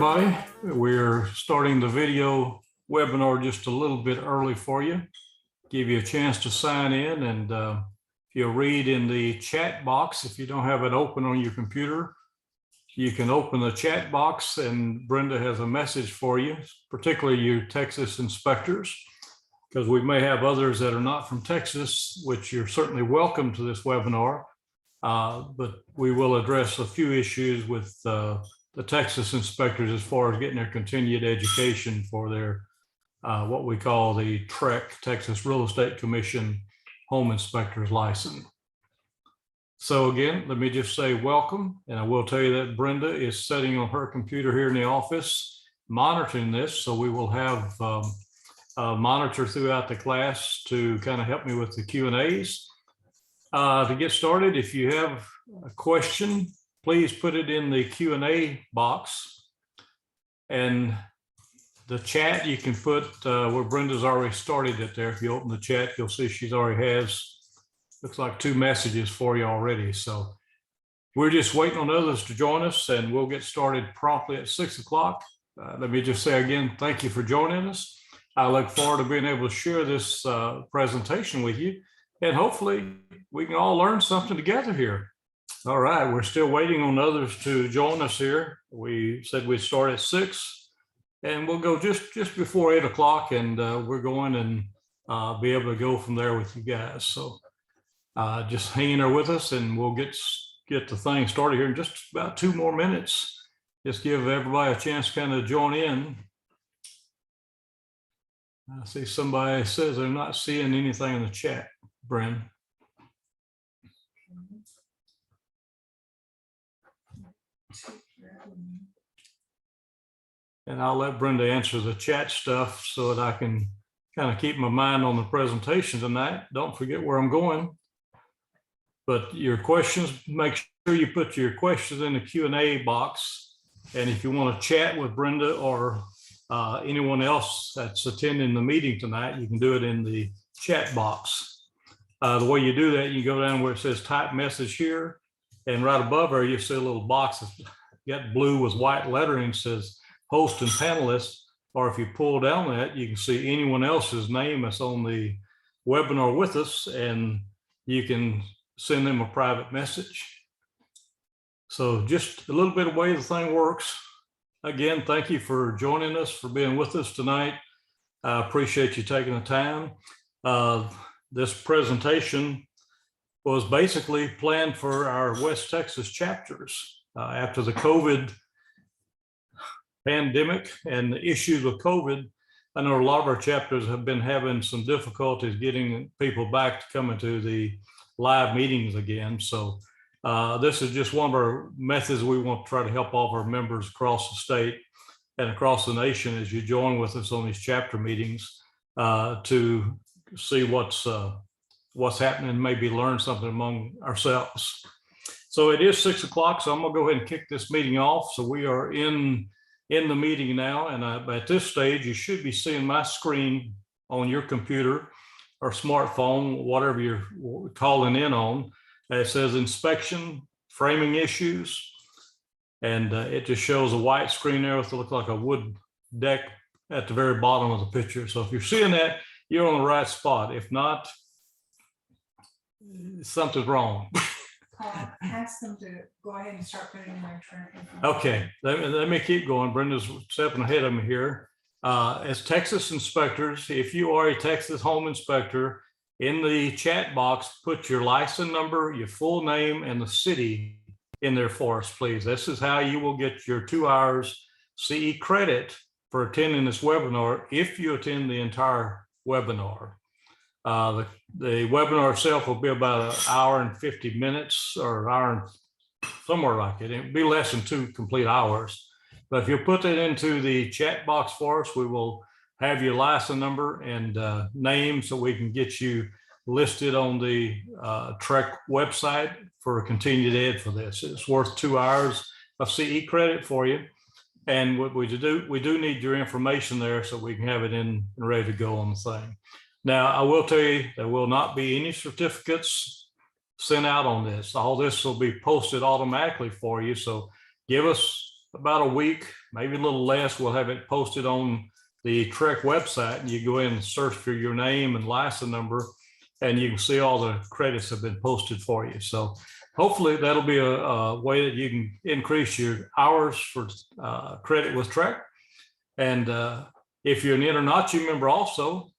everybody. We're starting the video webinar just a little bit early for you. Give you a chance to sign in, and if you'll read in the chat box, if you don't have it open on your computer, you can open the chat box and Brenda has a message for you, particularly you Texas inspectors, because we may have others that are not from Texas, which you're certainly welcome to this webinar. But we will address a few issues with the Texas inspectors as far as getting their continued education for their what we call the TREC, Texas Real Estate Commission Home Inspector's License. So again, let me just say welcome, and I will tell you that Brenda is sitting on her computer here in the office monitoring this, so we will have a monitor throughout the class to kind of help me with the Q&As. To get started, if you have a question, please put it in the Q&A box, and the chat you can put where Brenda's already started it there. If you open the chat, you'll see she's already has, looks like 2 messages for you already. So we're just waiting on others to join us, and we'll get started promptly at 6 o'clock. Let me just say again, thank you for joining us. I look forward to being able to share this presentation with you, and hopefully we can all learn something together here. All right, we're still waiting on others to join us here. We said we'd start at 6, and we'll go just before 8 o'clock, and we're going and be able to go from there with you guys. So just hang in there with us, and we'll get the thing started here in just about 2 more minutes. Just give everybody a chance to kind of join in. I see somebody says they're not seeing anything in the chat, Bren. And I'll let Brenda answer the chat stuff so that I can kind of keep my mind on the presentation tonight. Don't forget where I'm going. But your questions, make sure you put your questions in the Q&A box. And if you want to chat with Brenda or anyone else that's attending the meeting tonight, you can do it in the chat box. The way you do that, you go down where it says type message here, and right above her, you see a little box that's got blue with white lettering, says host and panelists. Or if you pull down that, you can see anyone else's name that's on the webinar with us, and you can send them a private message. So just a little bit of way the thing works. Again, thank you for joining us, for being with us tonight. I appreciate you taking the time. This presentation was basically planned for our West Texas chapters. After the COVID pandemic and the issues with COVID, I know a lot of our chapters have been having some difficulties getting people back to come into the live meetings again. So this is just one of our methods we want to try to help all of our members across the state and across the nation as you join with us on these chapter meetings to see what's happening, maybe learn something among ourselves. So it is 6 o'clock, so I'm gonna go ahead and kick this meeting off. So we are in the meeting now, and at this stage, you should be seeing my screen on your computer or smartphone, whatever you're calling in on. It says inspection, framing issues, and it just shows a white screen there with what looks like a wood deck at the very bottom of the picture. So if you're seeing that, you're on the right spot. If not, something's wrong. Ask them to go ahead and start putting in their turn. Okay, let me keep going. Brenda's stepping ahead of me here. As Texas inspectors, if you are a Texas home inspector, in the chat box, put your license number, your full name, and the city in there for us, please. This is how you will get your 2 hours CE credit for attending this webinar if you attend the entire webinar. The webinar itself will be about 1 hour and 50 minutes or hour and somewhere like it. It'll be less than 2 complete hours. But if you put that into the chat box for us, we will have your license number and name so we can get you listed on the TREC website for a continued ed for this. It's worth 2 hours of CE credit for you. And what we do need your information there so we can have it in and ready to go on the thing. Now, I will tell you, there will not be any certificates sent out on this. All this will be posted automatically for you. So give us about a week, maybe a little less, we'll have it posted on the TREC website, and you go in and search for your name and license number, and you can see all the credits have been posted for you. So hopefully that'll be a way that you can increase your hours for credit with TREC. And if you're an InterNACHI member also,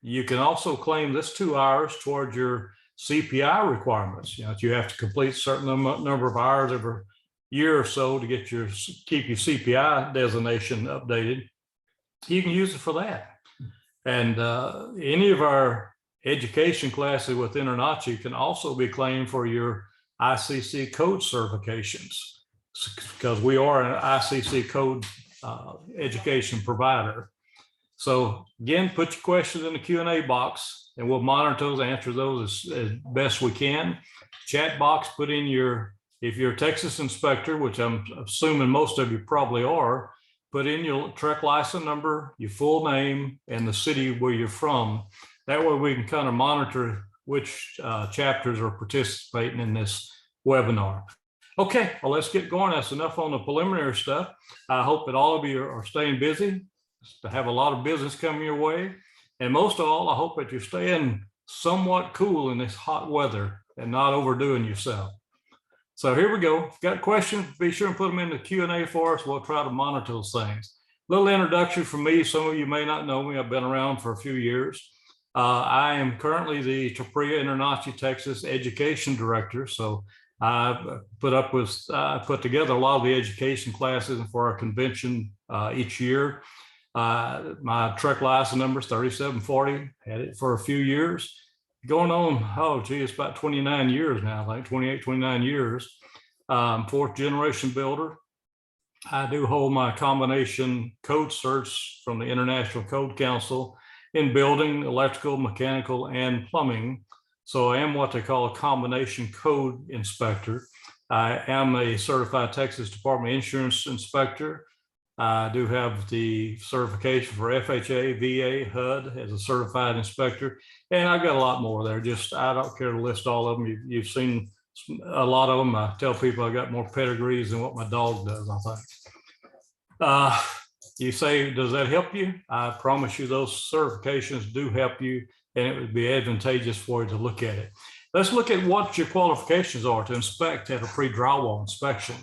you can also claim this 2 hours towards your CPI requirements. You have to complete a certain number of hours every year or so to get keep your CPI designation updated. You can use it for that. And any of our education classes with InterNACHI can also be claimed for your ICC code certifications, because we are an ICC code education provider. So again, put your questions in the Q&A box, and we'll monitor those, answer those as best we can. Chat box, put in if you're a Texas inspector, which I'm assuming most of you probably are, put in your TREC license number, your full name, and the city where you're from. That way we can kind of monitor which chapters are participating in this webinar. Okay, well, let's get going. That's enough on the preliminary stuff. I hope that all of you are staying busy, to have a lot of business coming your way. And most of all, I hope that you're staying somewhat cool in this hot weather and not overdoing yourself. So here we go. If you've got questions, be sure and put them in the Q&A for us. We'll try to monitor those things. Little introduction from me. Some of you may not know me. I've been around for a few years. I am currently the TPREIA-InterNACHI Texas Education Director. So I put together a lot of the education classes for our convention each year. My TREC license number is 3740. Had it for a few years. Going on, it's about 29 years now, like 28, 29 years. Fourth generation builder. I do hold my combination code certs from the International Code Council in building, electrical, mechanical, and plumbing. So I am what they call a combination code inspector. I am a certified Texas Department of Insurance inspector. I do have the certification for FHA, VA, HUD as a certified inspector, and I've got a lot more there. I don't care to list all of them. You've seen a lot of them. I tell people I got more pedigrees than what my dog does, I think. You say, does that help you? I promise you those certifications do help you, and it would be advantageous for you to look at it. Let's look at what your qualifications are to inspect at a pre-drywall inspection.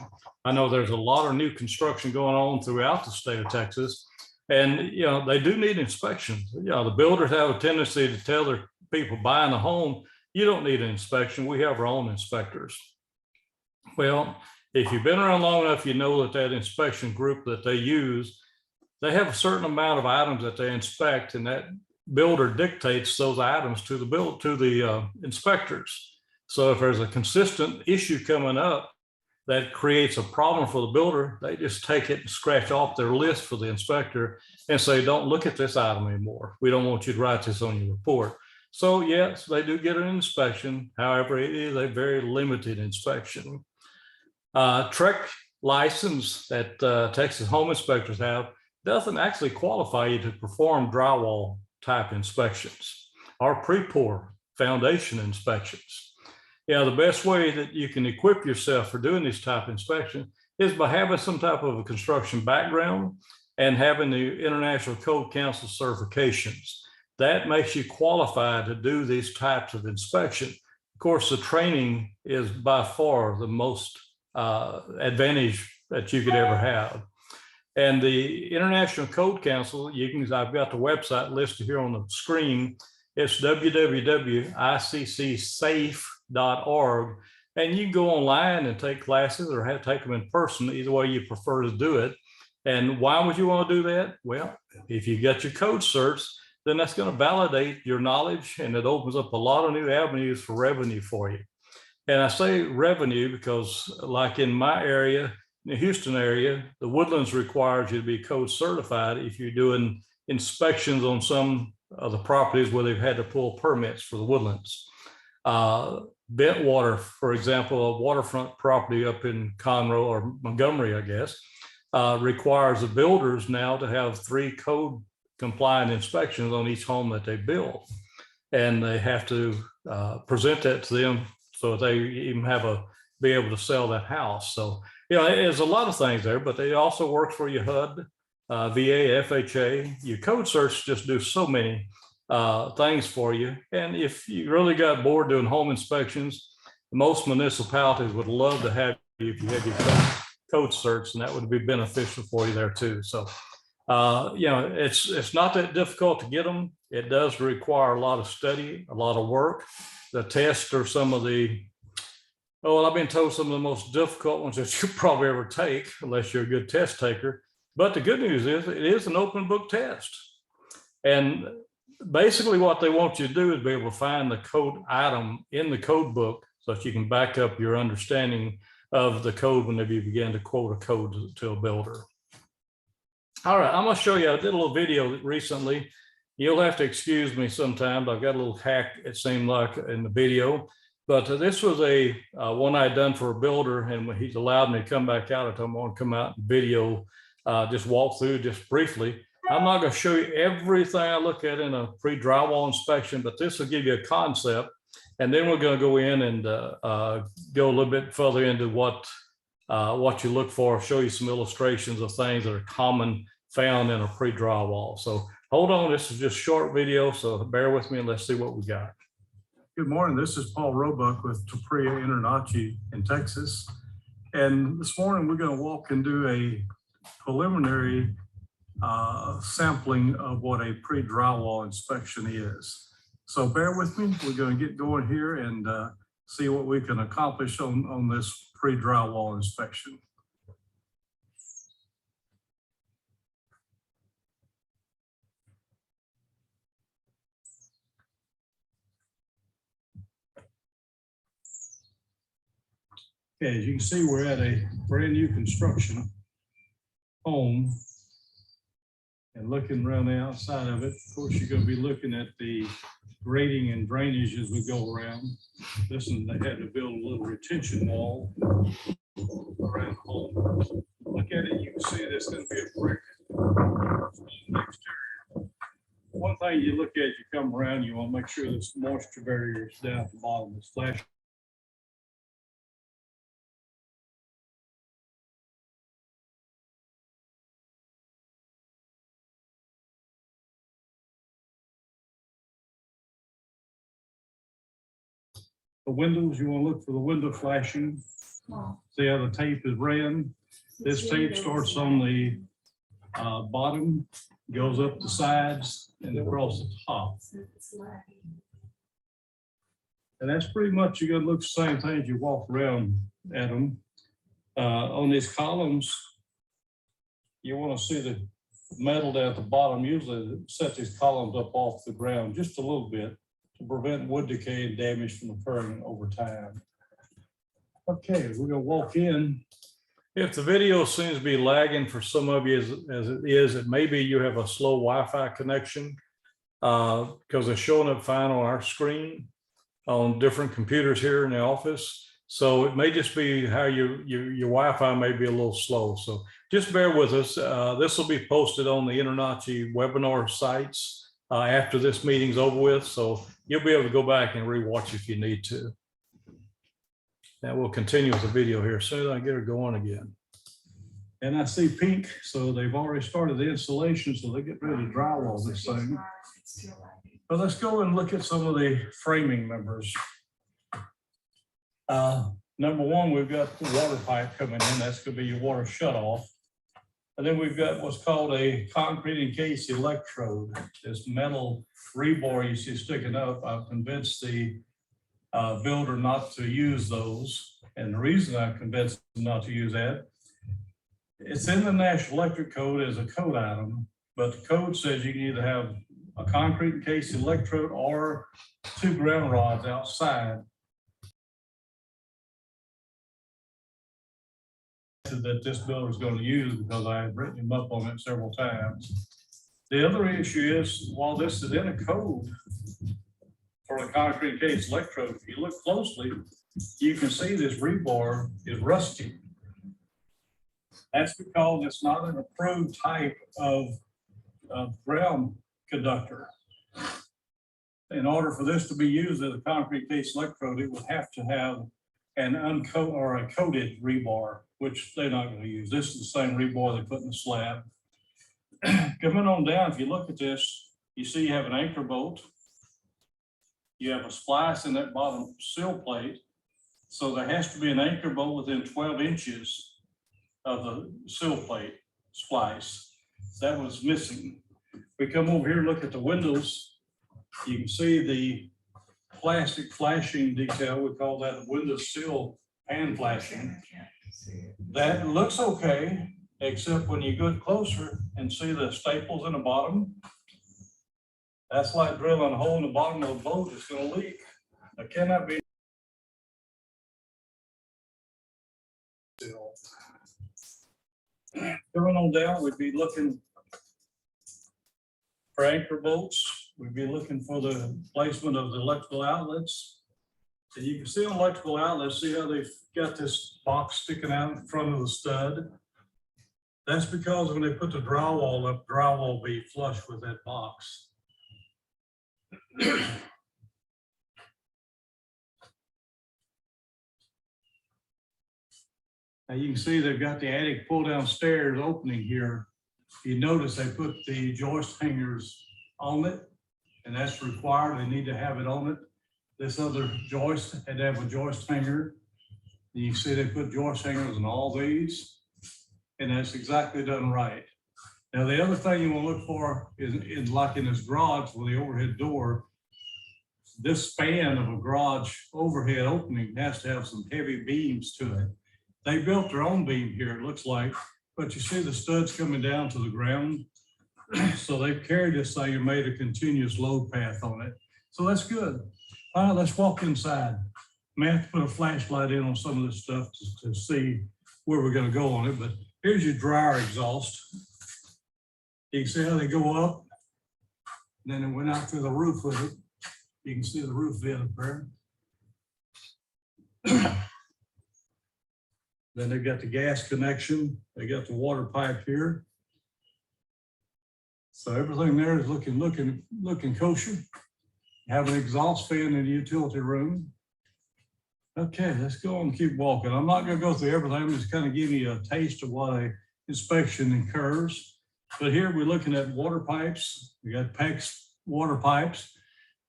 I know there's a lot of new construction going on throughout the state of Texas, and they do need inspections. The builders have a tendency to tell their people buying a home, you don't need an inspection. We have our own inspectors. Well, if you've been around long enough, you know that inspection group that they use, they have a certain amount of items that they inspect, and that builder dictates those items to the inspectors. So if there's a consistent issue coming up that creates a problem for the builder, they just take it and scratch off their list for the inspector and say, don't look at this item anymore. We don't want you to write this on your report. So yes, they do get an inspection. However, it is a very limited inspection. TREC license that Texas home inspectors have doesn't actually qualify you to perform drywall type inspections or pre-pour foundation inspections. The best way that you can equip yourself for doing this type of inspection is by having some type of a construction background and having the International Code Council certifications. That makes you qualified to do these types of inspection. Of course, the training is by far the most advantage that you could ever have. And the International Code Council, I've got the website listed here on the screen. It's www.iccsafe.org. And you can go online and take classes or take them in person, either way you prefer to do it. And why would you want to do that? Well, if you get your code certs, then that's going to validate your knowledge, and it opens up a lot of new avenues for revenue for you. And I say revenue because, like in my area, in the Houston area, the Woodlands requires you to be code certified if you're doing inspections on some of the properties where they've had to pull permits for the Woodlands. Bentwater, for example, a waterfront property up in Conroe or Montgomery, I guess, requires the builders now to have 3 code compliant inspections on each home that they build. And they have to present that to them so they even have a be able to sell that house. So, you know, there's a lot of things there, but they also work for your HUD, VA, FHA. Your code search just do so many things for you. And if you really got bored doing home inspections, most municipalities would love to have you if you had your code search, and that would be beneficial for you there too. So, you know, it's not that difficult to get them. It does require a lot of study, a lot of work. The tests are some of the, well, I've been told some of the most difficult ones that you probably ever take, unless you're a good test taker. But the good news is it is an open book test. And basically what they want you to do is be able to find the code item in the code book so that you can back up your understanding of the code whenever you begin to quote a code to a builder. All right, I'm going to show you. I did a little video recently. You'll have to excuse me sometimes. I've got a little hack, it seemed like, in the video. But this was a one I had done for a builder, and when he's allowed me to come back out, I told him I want to come out and video, just walk through just briefly. I'm not going to show you everything I look at in a pre-drywall inspection, but this will give you a concept. And then we're going to go in and go a little bit further into what you look for, show you some illustrations of things that are common found in a pre-drywall. So hold on, this is just a short video, so bear with me and let's see what we got. Good morning, this is Paul Roebuck with TPREIA-InterNACHI in Texas. And this morning we're going to walk and do a preliminary sampling of what a pre-drywall inspection is. So bear with me, we're going to get going here and see what we can accomplish on this pre-drywall inspection. Okay, as you can see, we're at a brand new construction home. And looking around the outside of it, of course, you're going to be looking at the grading and drainage as we go around. This one, they had to build a little retention wall around the home. Look at it, you can see there's going to be a brick exterior. One thing you look at as you come around, you want to make sure this moisture barrier is down at the bottom. It's flashing. The windows, you want to look for the window flashing. See how the tape is ran? This tape starts on the bottom, goes up the sides and across the top. And that's pretty much, you're going to look the same thing as you walk around at them. On these columns, you want to see the metal down at the bottom. Usually set these columns up off the ground just a little bit to prevent wood decay and damage from occurring over time. Okay, we're gonna walk in. If the video seems to be lagging for some of you as it is, it may be you have a slow Wi-Fi connection because it's showing up fine on our screen on different computers here in the office. So it may just be how your Wi-Fi may be a little slow. So just bear with us. This will be posted on the InterNACHI webinar sites after this meeting's over with. So you'll be able to go back and rewatch if you need to. Now we'll continue with the video here as soon as I get her going again. And I see pink, so they've already started the installation, so they get ready to drywall this thing. But let's go and look at some of the framing members. Number one, we've got the water pipe coming in. That's going to be your water shutoff. And then we've got what's called a concrete encased electrode. This metal rebar you see sticking up. I've convinced the builder not to use those. And the reason I've convinced them not to use that, it's in the National Electric Code as a code item, but the code says you can either have a concrete encased electrode or 2 ground rods outside that this builder is going to use, because I have written him up on it several times. The other issue is, while this is in a code for a concrete encased electrode, if you look closely, you can see this rebar is rusty. That's because it's not an approved type of ground conductor. In order for this to be used as a concrete encased electrode, it would have to have and a coated rebar, which they're not going to use. This is the same rebar they put in the slab. Coming on down, if you look at this, you see you have an anchor bolt. You have a splice in that bottom sill plate. So there has to be an anchor bolt within 12 inches of the sill plate splice. That was missing. We come over here, look at the windows. You can see the plastic flashing detail. We call that window sill pan flashing. That looks okay, except when you go closer and see the staples in the bottom. That's like drilling a hole in the bottom of a boat. It's going to leak. That cannot be. Coming on down, we'd be looking for anchor bolts. We'd be looking for the placement of the electrical outlets. And you can see on electrical outlets, see how they've got this box sticking out in front of the stud. That's because when they put the drywall up, drywall will be flush with that box. Now you can see they've got the attic pull down stairs opening here. You notice they put the joist hangers on it, and that's required. They need to have it on it. This other joist had to have a joist hanger. You can see they put joist hangers on all these, and that's exactly done right. Now the other thing you want to look for is like in this garage with the overhead door, this span of a garage overhead opening has to have some heavy beams to it. They built their own beam here, it looks like, but you see the studs coming down to the ground. So they've carried this thing and made a continuous load path on it. So that's good. All right, let's walk inside. May have to put a flashlight in on some of this stuff to see where we're going to go on it, but here's your dryer exhaust. You can see how they go up. And then it went out through the roof with it. You can see the roof vent up there. Then they've got the gas connection. They got the water pipe here. So everything there is looking kosher. Have an exhaust fan in the utility room. Okay, let's go on and keep walking. I'm not going to go through everything. I'm just kind of giving you a taste of what an inspection incurs. But here we're looking at water pipes. We got PEX water pipes.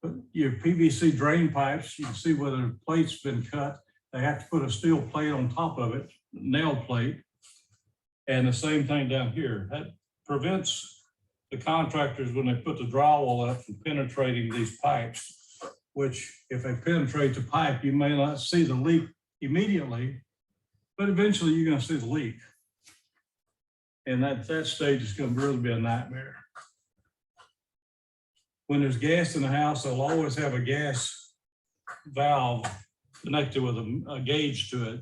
But your PVC drain pipes, you can see where the plate's been cut. They have to put a steel plate on top of it, nail plate. And the same thing down here. That prevents the contractors, when they put the drywall up, from penetrating these pipes, which if they penetrate the pipe, you may not see the leak immediately, but eventually you're going to see the leak. And that stage is going to really be a nightmare. When there's gas in the house, they'll always have a gas valve connected with a gauge to it.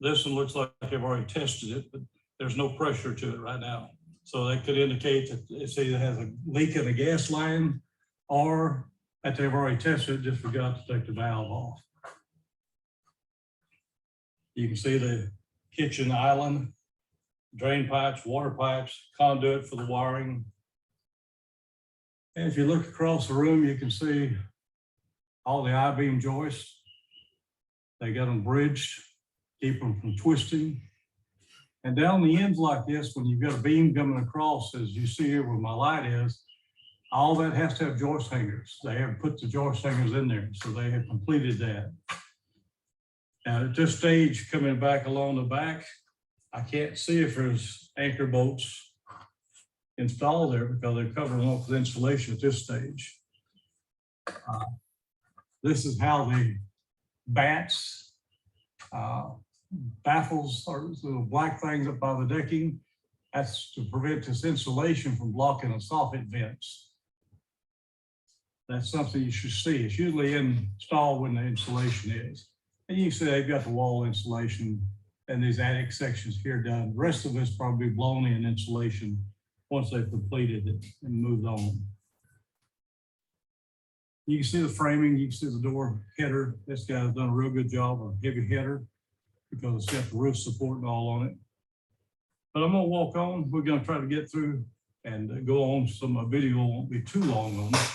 This one looks like they've already tested it, but there's no pressure to it right now. So that could indicate that it's either has a leak in the gas line or that they've already tested it, just forgot to take the valve off. You can see the kitchen island, drain pipes, water pipes, conduit for the wiring. And if you look across the room, you can see all the I-beam joists. They got them bridged, keep them from twisting. And down the ends like this, when you've got a beam coming across, as you see here where my light is, all that has to have joist hangers. They have put the joist hangers in there, so they have completed that. Now at this stage, coming back along the back, I can't see if there's anchor bolts installed there because they're covering off with insulation at this stage. This is how the bats, baffles, or little black things up by the decking. That's to prevent this insulation from blocking the soffit vents. That's something you should see. It's usually installed when the insulation is. And you can see they've got the wall insulation and these attic sections here done. The rest of it's probably blown in insulation once they've completed it and moved on. You can see the framing, you can see the door header. This guy's done a real good job of heavy header because it's got the roof support and all on it. But I'm gonna walk on. We're gonna try to get through and go on. So my video won't be too long on it.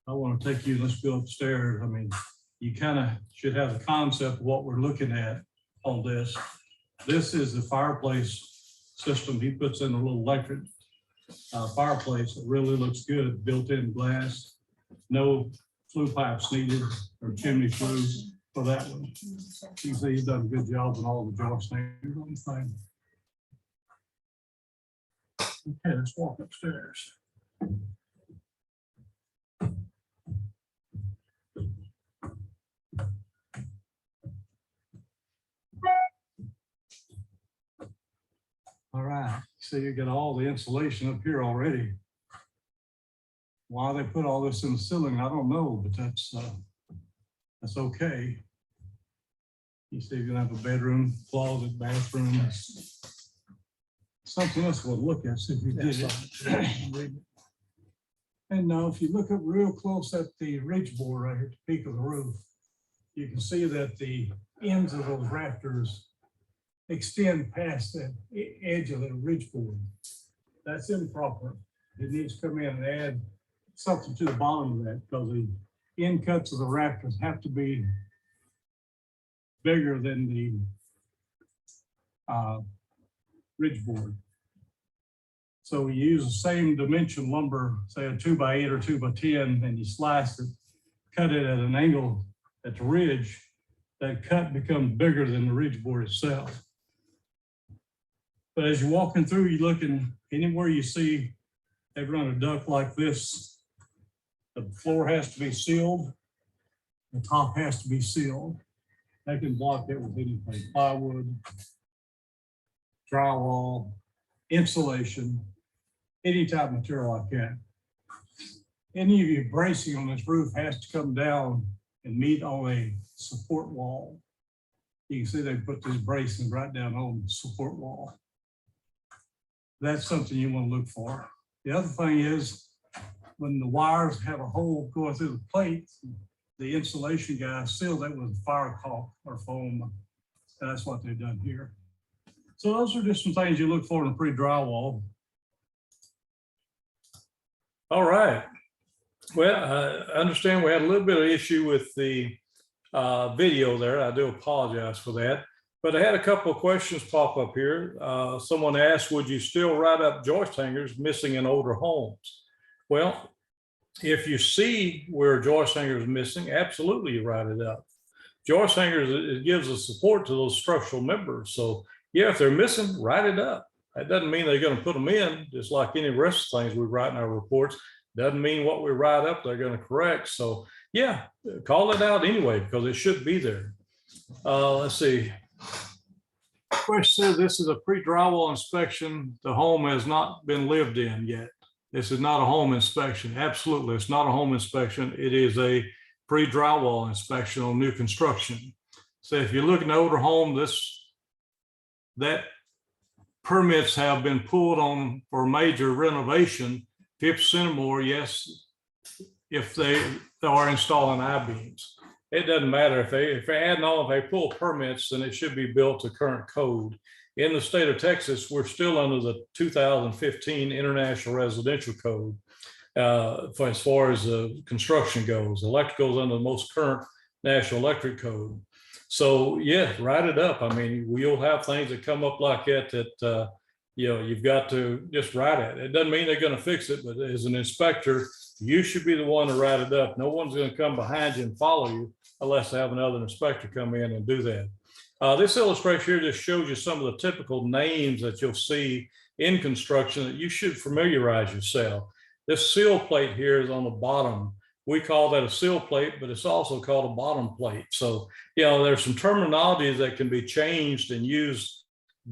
I want to take you, let's go upstairs. I mean, you kind of should have the concept of what we're looking at on this. This is the fireplace system. He puts in a little electric fireplace that really looks good, built-in glass, no flue pipes needed or chimney flue for that one. You can see he's done a good job on all the joist hangers on the thing. Okay, let's walk upstairs. All right, so you get all the insulation up here already. Why they put all this in the ceiling, I don't know, but that's okay. You see, you're gonna have a bedroom, closet, bathroom. Something else we'll look at, see if we get it. And now, if you look up real close at the ridge board right here at the peak of the roof, you can see that the ends of those rafters extend past the edge of the ridge board. That's improper. It needs to come in and add something to the bottom of that, because the end cuts of the rafters have to be bigger than the ridge board. So we use the same dimension lumber, say a 2x8 or 2x10, and you slice it, cut it at an angle at the ridge. That cut becomes bigger than the ridge board itself. But as you're walking through, you're looking anywhere you see they run a duct like this, the floor has to be sealed, the top has to be sealed. They can block it with anything, plywood, drywall, insulation, any type of material like that. Any of your bracing on this roof has to come down and meet on a support wall. You can see they put this bracing right down on the support wall. That's something you want to look for. The other thing is, when the wires have a hole going through the plate, the insulation guys seal that with fire caulk or foam. That's what they've done here. So those are just some things you look for in a pre-drywall. All right. Well, I understand we had a little bit of issue with the video there. I do apologize for that. But I had a couple of questions pop up here. Someone asked, would you still write up joist hangers missing in older homes? Well, if you see where a joist hanger is missing, absolutely you write it up. Joist hangers, it gives a support to those structural members. So yeah, if they're missing, write it up. That doesn't mean they're going to put them in, just like any rest of the things we write in our reports. Doesn't mean what we write up, they're going to correct. So yeah, call it out anyway, because it should be there. Let's see. Question says this is a pre-drywall inspection. The home has not been lived in yet. This is not a home inspection. Absolutely, it's not a home inspection. It is a pre-drywall inspection on new construction. So if you look at an older home, that permits have been pulled on for major renovation, 50% or more, yes, if they are installing I-beams. It doesn't matter if they add on, if they pull permits, then it should be built to current code. In the state of Texas, we're still under the 2015 International Residential Code for as far as construction goes. Electrical is under the most current National Electric Code. So yeah, write it up. I mean, we'll have things that come up like that you know, you've got to just write it. It doesn't mean they're going to fix it, but as an inspector, you should be the one to write it up. No one's going to come behind you and follow you unless they have another inspector come in and do that. This illustration here just shows you some of the typical names that you'll see in construction that you should familiarize yourself. This seal plate here is on the bottom. We call that a seal plate, but it's also called a bottom plate. So, you know, there's some terminologies that can be changed and used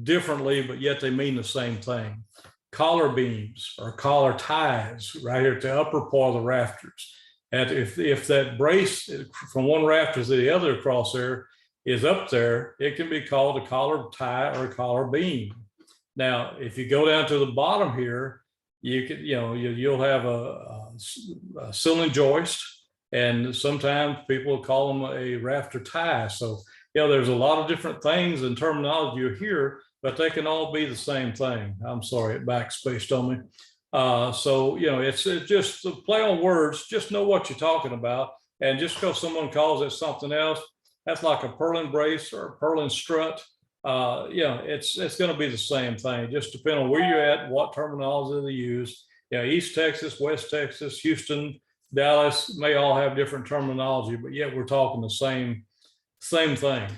differently, but yet they mean the same thing. Collar beams or collar ties right here at the upper part of the rafters. And if that brace from one rafter to the other across there is up there, it can be called a collar tie or a collar beam. Now, if you go down to the bottom here, you could, you know, you'll have a ceiling joist, and sometimes people call them a rafter tie. So, you know, there's a lot of different things and terminology you hear, but they can all be the same thing. I'm sorry, it backspaced on me. So, you know, it's just a play on words. Just know what you're talking about. And just because someone calls it something else, that's like a purlin brace or a purlin strut. It's going to be the same thing. Just depending on where you're at, what terminology they use. East Texas, West Texas, Houston, Dallas may all have different terminology, but yet we're talking the same thing.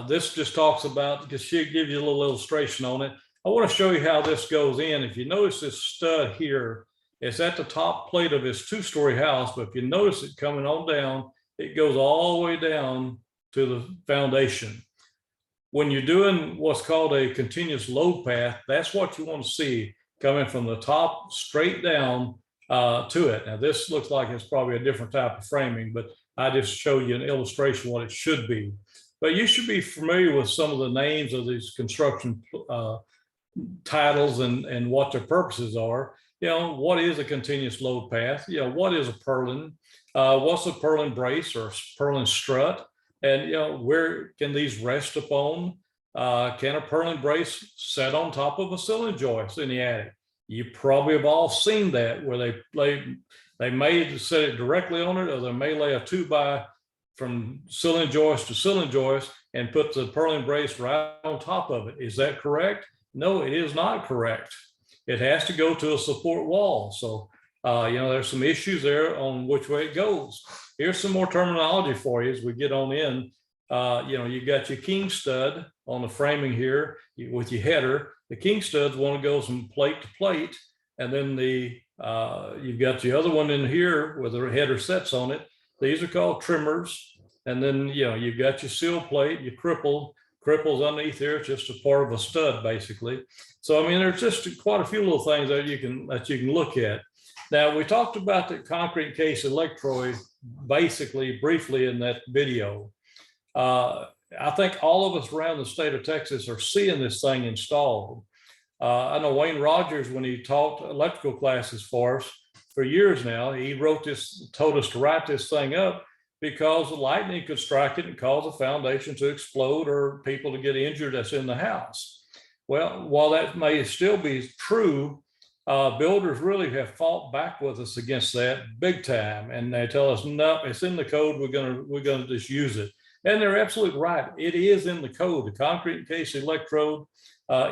This just talks about, because she gives you a little illustration on it. I want to show you how this goes in. If you notice this stud here, it's at the top plate of his 2-story house, but if you notice it coming on down, it goes all the way down to the foundation. When you're doing what's called a continuous load path, that's what you want to see coming from the top straight down to it. Now this looks like it's probably a different type of framing, but I just showed you an illustration of what it should be. But you should be familiar with some of the names of these construction titles and what their purposes are. What is a continuous load path? What is a purlin? What's a purlin brace or purlin strut? And where can these rest upon? Can a purlin brace set on top of a ceiling joist in the attic? You probably have all seen that, where they may set it directly on it, or they may lay a 2x from ceiling joist to ceiling joist and put the purlin brace right on top of it. Is that correct? No, it is not correct. It has to go to a support wall. So, there's some issues there on which way it goes. Here's some more terminology for you as we get on in. You've got your king stud on the framing here with your header. The king studs want to go from plate to plate. And then you've got the other one in here where the header sets on it. These are called trimmers. And then, you've got your seal plate, your cripples underneath here. It's just a part of a stud, basically. So, there's just quite a few little things that you can look at. Now, we talked about the concrete case electrode basically briefly in that video. I think all of us around the state of Texas are seeing this thing installed. I know Wayne Rogers, when he taught electrical classes for us for years now, he told us to write this thing up because the lightning could strike it and cause the foundation to explode or people to get injured that's in the house. Well, while that may still be true, builders really have fought back with us against that big time, and they tell us, no, it's in the code. We're gonna just use it, and they're absolutely right. It is in the code. The concrete case electrode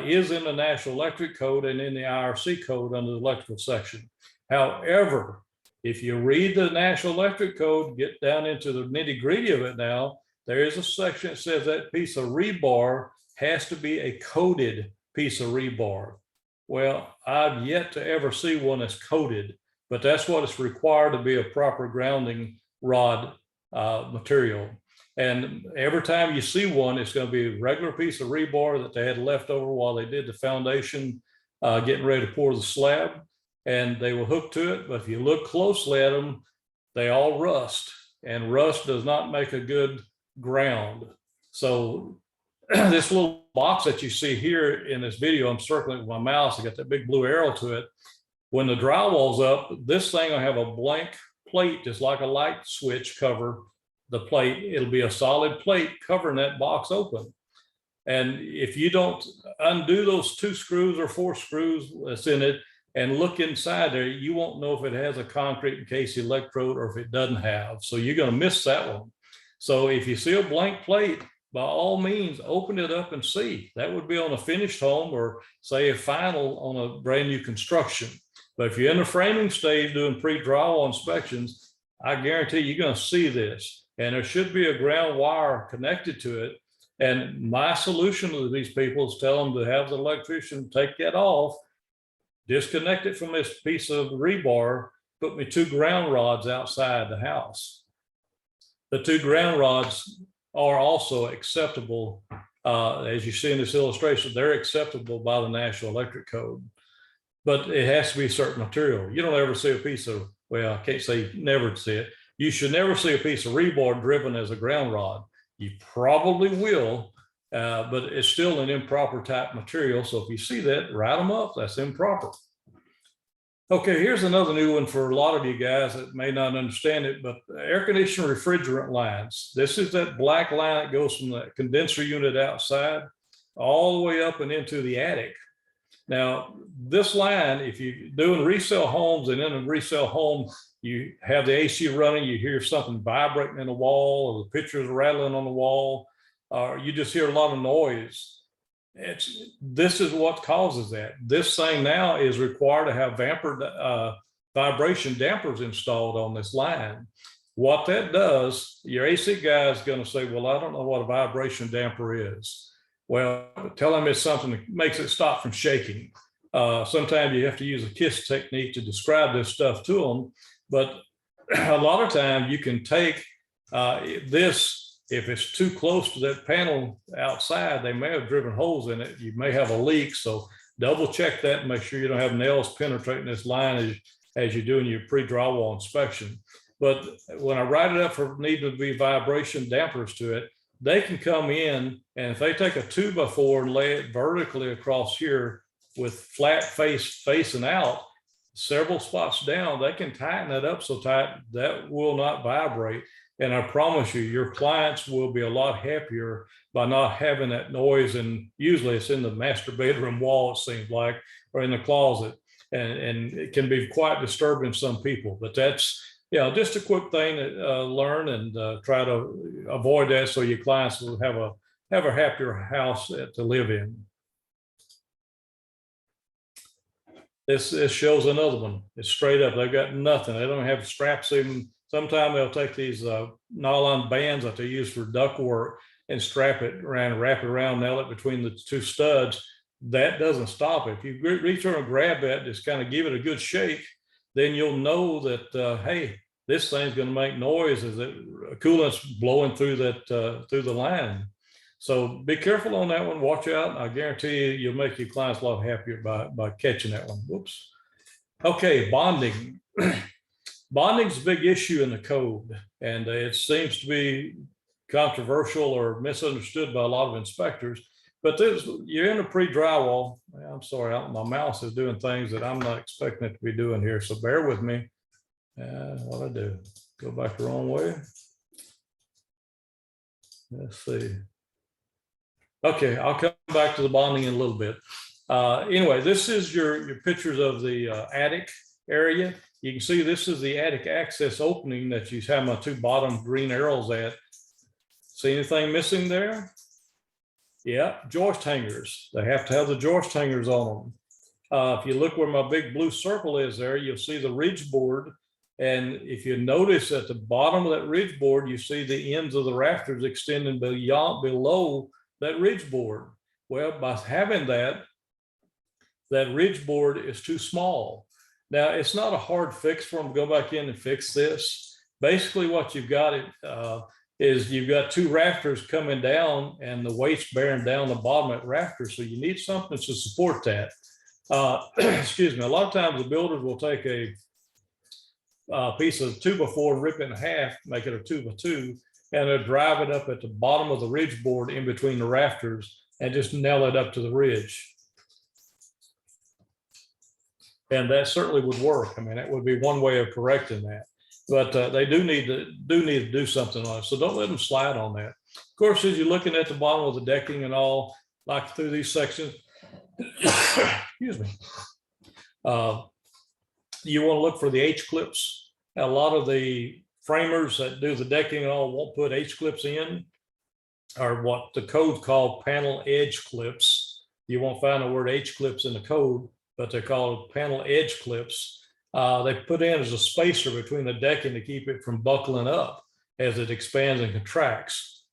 is in the National Electric Code and in the IRC code under the electrical section. However, if you read the National Electric Code, get down into the nitty-gritty of it now, there is a section that says that piece of rebar has to be a coated piece of rebar. Well, I've yet to ever see one that's coated, but that's what is required to be a proper grounding rod material. And every time you see one, it's going to be a regular piece of rebar that they had left over while they did the foundation, getting ready to pour the slab, and they will hook to it. But if you look closely at them, they all rust, and rust does not make a good ground. So this little box that you see here in this video, I'm circling with my mouse. I got that big blue arrow to it. When the drywall's up, this thing will have a blank plate, just like a light switch cover the plate. It'll be a solid plate covering that box open. And if you don't undo those 2 screws or 4 screws that's in it and look inside there, you won't know if it has a concrete case electrode or if it doesn't have. So you're going to miss that one. So if you see a blank plate, by all means, open it up and see. That would be on a finished home or say a final on a brand new construction. But if you're in the framing stage doing pre-drywall inspections, I guarantee you're going to see this. And there should be a ground wire connected to it. And my solution to these people is tell them to have the electrician take that off, disconnect it from this piece of rebar, put me 2 ground rods outside the house. The 2 ground rods are also acceptable. As you see in this illustration, they're acceptable by the National Electric Code, but it has to be certain material. You don't ever see a piece of, well, I can't say never see it. You should never see a piece of rebar driven as a ground rod. You probably will, but it's still an improper type material. So if you see that, write them up, that's improper. Okay, here's another new one for a lot of you guys that may not understand it, but air conditioner refrigerant lines. This is that black line that goes from the condenser unit outside all the way up and into the attic. Now, this line, if you're doing resale homes and in a resale home, you have the AC running, you hear something vibrating in the wall, or the pictures rattling on the wall, or you just hear a lot of noise. This is what causes that. This thing now is required to have vibration dampers installed on this line. What that does, your AC guy is going to say, well, I don't know what a vibration damper is. Well, tell him it's something that makes it stop from shaking. Sometimes you have to use a KISS technique to describe this stuff to them, but a lot of times you can take this. If it's too close to that panel outside, they may have driven holes in it. You may have a leak. So double check that and make sure you don't have nails penetrating this line as you're doing your pre-drywall inspection. But when I write it up for needing to be vibration dampers to it, they can come in, and if they take a 2x4 and lay it vertically across here with flat face facing out, several spots down, they can tighten it up so tight that will not vibrate. And I promise you, your clients will be a lot happier by not having that noise. And usually it's in the master bedroom wall, it seems like, or in the closet. And it can be quite disturbing to some people. But that's, just a quick thing to learn and try to avoid that so your clients will have a happier house to live in. This shows another one. It's straight up. They've got nothing. They don't have straps even. Sometimes they'll take these nylon bands that they use for duct work and strap it around, wrap it around, nail it between the two studs. That doesn't stop it. If you reach over and grab that, just kind of give it a good shake, then you'll know that, hey, this thing's going to make noise as coolant's blowing through through the line. So be careful on that one. Watch out. I guarantee you'll make your clients a lot happier by catching that one. Whoops. Okay, bonding. Bonding's a big issue in the code, and it seems to be controversial or misunderstood by a lot of inspectors. But you're in a pre-drywall. I'm sorry, my mouse is doing things that I'm not expecting it to be doing here, so bear with me. What I do? Go back the wrong way. Let's see. Okay, I'll come back to the bonding in a little bit. Anyway, this is your pictures of the attic area. You can see this is the attic access opening that you have my two bottom green arrows at. See anything missing there? Yeah, joist hangers. They have to have the joist hangers on them. If you look where my big blue circle is there, you'll see the ridge board. And if you notice at the bottom of that ridge board, you see the ends of the rafters extending below that ridge board. Well, by having that ridge board is too small. Now, it's not a hard fix for them to go back in and fix this. Basically, what you've got is you've got two rafters coming down and the weight's bearing down the bottom of that rafter. So you need something to support that. Excuse me. A lot of times the builders will take a piece of 2x4 and rip it in half, make it a 2x2, and they'll drive it up at the bottom of the ridge board in between the rafters and just nail it up to the ridge. And that certainly would work. I mean, that would be one way of correcting that. But they do need to do something on it. So don't let them slide on that. Of course, as you're looking at the bottom of the decking and all, like through these sections, excuse me, you want to look for the H clips. A lot of the framers that do the decking and all won't put H clips in, or what the code called panel edge clips. You won't find the word H clips in the code, but they're called panel edge clips. They put in as a spacer between the decking to keep it from buckling up as it expands and contracts.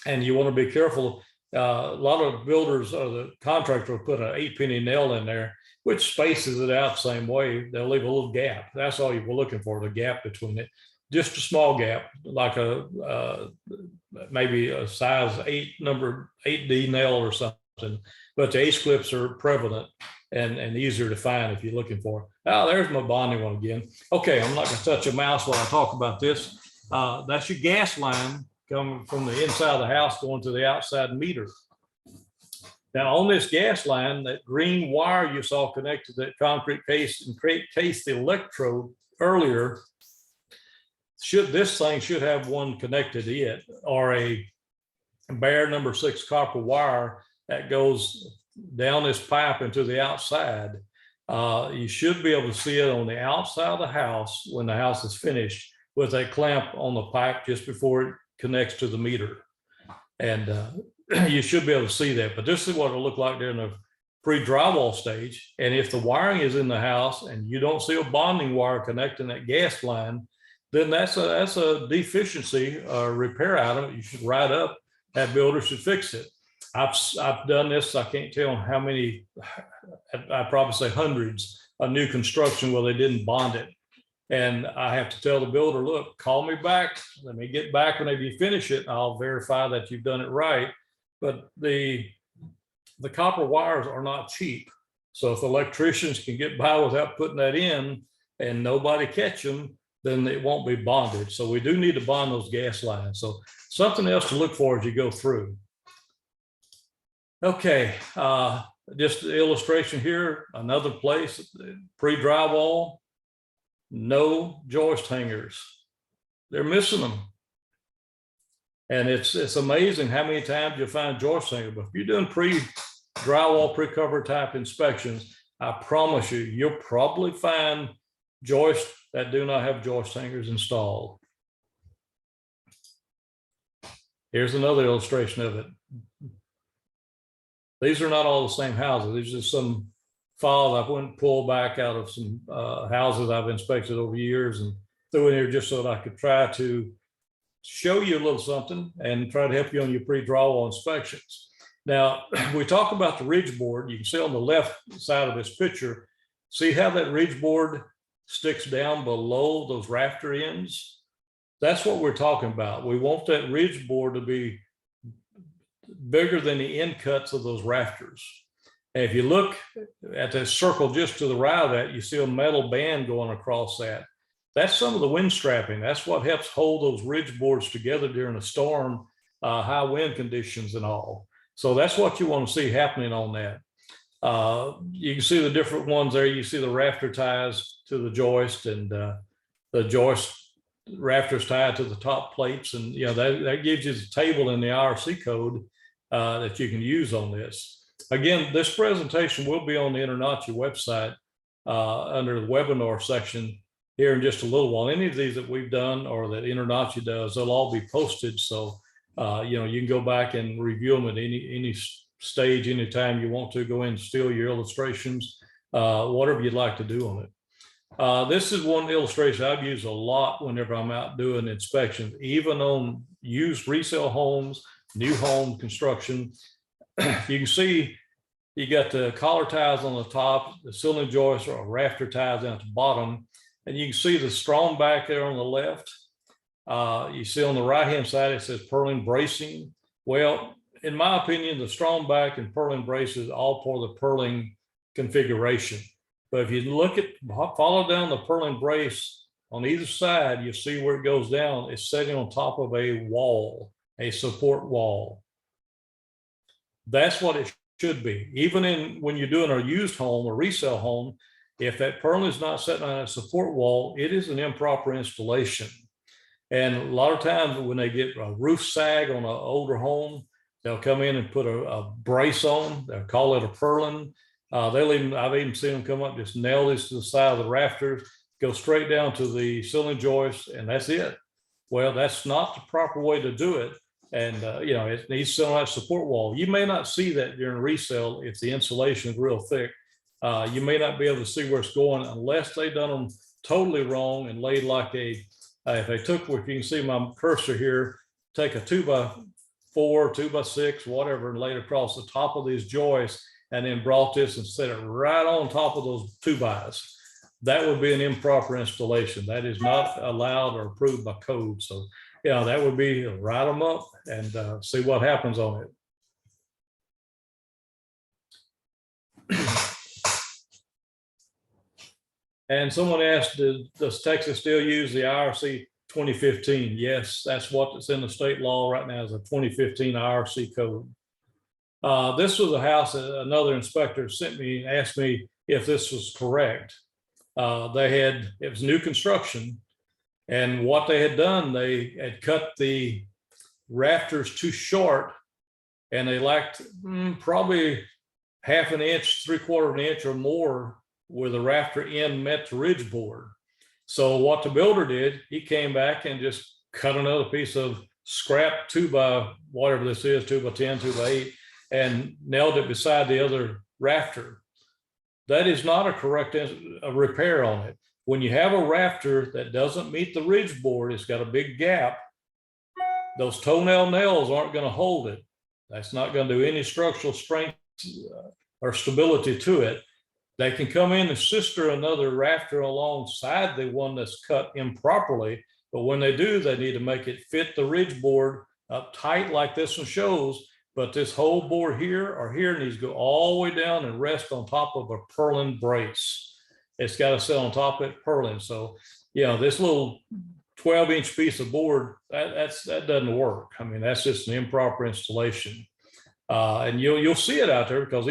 And you want to be careful. A lot of builders or the contractor will put an 8-penny nail in there, which spaces it out the same way. They'll leave a little gap. That's all you were looking for, the gap between it. Just a small gap, like maybe a size 8D nail or something. But the H clips are prevalent and easier to find if you're looking for. Oh, there's my bonding one again. Okay, I'm not going to touch a mouse while I talk about this. That's your gas line coming from the inside of the house going to the outside meter. Now on this gas line, that green wire you saw connected to that concrete case and case the electrode earlier, this thing should have one connected to it, or a bare number 6 copper wire that goes down this pipe into the outside. You should be able to see it on the outside of the house when the house is finished with a clamp on the pipe just before it connects to the meter. And you should be able to see that. But this is what it'll look like during the pre-drywall stage. And if the wiring is in the house and you don't see a bonding wire connecting that gas line, then that's a deficiency repair item. You should write up, that builder should fix it. I've done this, I can't tell how many, I probably say hundreds of new construction where they didn't bond it. And I have to tell the builder, look, call me back. Let me get back whenever you finish it. I'll verify that you've done it right. But the copper wires are not cheap. So if electricians can get by without putting that in and nobody catch them, then it won't be bonded. So we do need to bond those gas lines. So something else to look for as you go through. Okay, just the illustration here, another place, pre-drywall, no joist hangers. They're missing them. And it's amazing how many times you find joist hangers. But if you're doing pre-drywall, pre-cover type inspections, I promise you, you'll probably find joists that do not have joist hangers installed. Here's another illustration of it. These are not all the same houses. These are some files I went and pulled back out of some houses I've inspected over years and threw in here just so that I could try to show you a little something and try to help you on your pre-drywall inspections. Now, we talk about the ridge board. You can see on the left side of this picture, see how that ridge board sticks down below those rafter ends? That's what we're talking about. We want that ridge board to be bigger than the end cuts of those rafters. And if you look at that circle just to the right of that, you see a metal band going across that. That's some of the wind strapping. That's what helps hold those ridge boards together during a storm, high wind conditions and all. So that's what you want to see happening on that. You can see the different ones there. You see the rafter ties to the joist and the joist rafters tied to the top plates. And you know that gives you the table in the IRC code that you can use on this. Again, this presentation will be on the InterNACHI website under the webinar section here in just a little while. Any of these that we've done or that InterNACHI does, they'll all be posted. So you know, you can go back and review them at any stage, anytime you want to go in and steal your illustrations, whatever you'd like to do on it. This is one illustration I've used a lot whenever I'm out doing inspections, even on used resale homes, new home construction. You can see you got the collar ties on the top, the ceiling joists or rafter ties down at the bottom, and you can see the strong back there on the left. You see on the right-hand side, it says purling bracing. Well, in my opinion, the strong back and purling braces all part of the purling configuration. But if you look at, follow down the purling brace on either side, you see where it goes down. It's sitting on top of a wall, a support wall. That's what it should be. Even when you're doing a used home or resale home, if that purling is not sitting on a support wall, it is an improper installation. And a lot of times when they get a roof sag on an older home, they'll come in and put a brace on. They'll call it a purling. I've even seen them come up, just nail this to the side of the rafters, go straight down to the ceiling joist, and that's it. Well, that's not the proper way to do it. And you know, it needs to sit on that support wall. You may not see that during resale if the insulation is real thick. You may not be able to see where it's going unless they've done them totally wrong and laid like a, if they took, if you can see my cursor here, take a 2x4, 2x6, whatever, and laid across the top of these joists, and then brought this and set it right on top of those 2x. That would be an improper installation. That is not allowed or approved by code. So, yeah, that would be write them up and see what happens on it. And someone asked, does Texas still use the IRC 2015? Yes, that's what's in the state law right now, is a 2015 IRC code. This was a house that another inspector sent me and asked me if this was correct. It was new construction, and what they had done, they had cut the rafters too short, and they lacked probably 1/2 inch, 3/4 inch or more where the rafter end met the ridge board. So what the builder did, he came back and just cut another piece of scrap 2 by whatever this is, 2 by 10, 2 by 8, and nailed it beside the other rafter. That is not a correct repair on it. When you have a rafter that doesn't meet the ridge board, it's got a big gap, those toenail nails aren't going to hold it. That's not going to do any structural strength or stability to it. They can come in and sister another rafter alongside the one that's cut improperly, but when they do, they need to make it fit the ridge board up tight like this one shows, but this whole board here or here needs to go all the way down and rest on top of a purlin brace. It's got to sit on top of it purlin. So, you know, this little 12-inch piece of board, that doesn't work. I mean, that's just an improper installation. And you'll see it out there because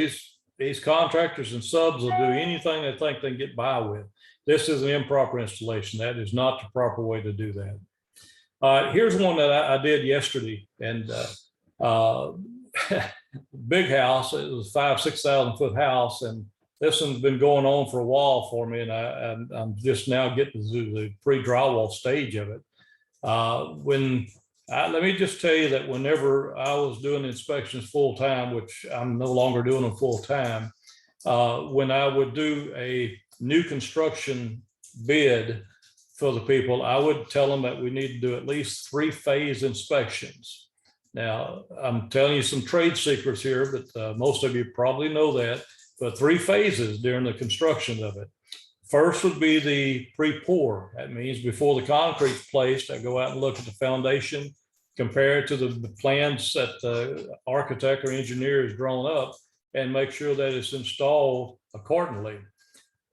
these contractors and subs will do anything they think they can get by with. This is an improper installation. That is not the proper way to do that. Here's one that I did yesterday, and big house. It was 5,000-6,000 foot house, and this one's been going on for a while for me, and I'm just now getting to the pre-drywall stage of it. Let me just tell you that whenever I was doing inspections full time, which I'm no longer doing them full time, when I would do a new construction bid for the people, I would tell them that we need to do at least 3-phase inspections. Now, I'm telling you some trade secrets here, but most of you probably know that, but 3 phases during the construction of it. First would be the pre-pour. That means before the concrete's placed, I go out and look at the foundation, compare it to the plans that the architect or engineer has drawn up, and make sure that it's installed accordingly.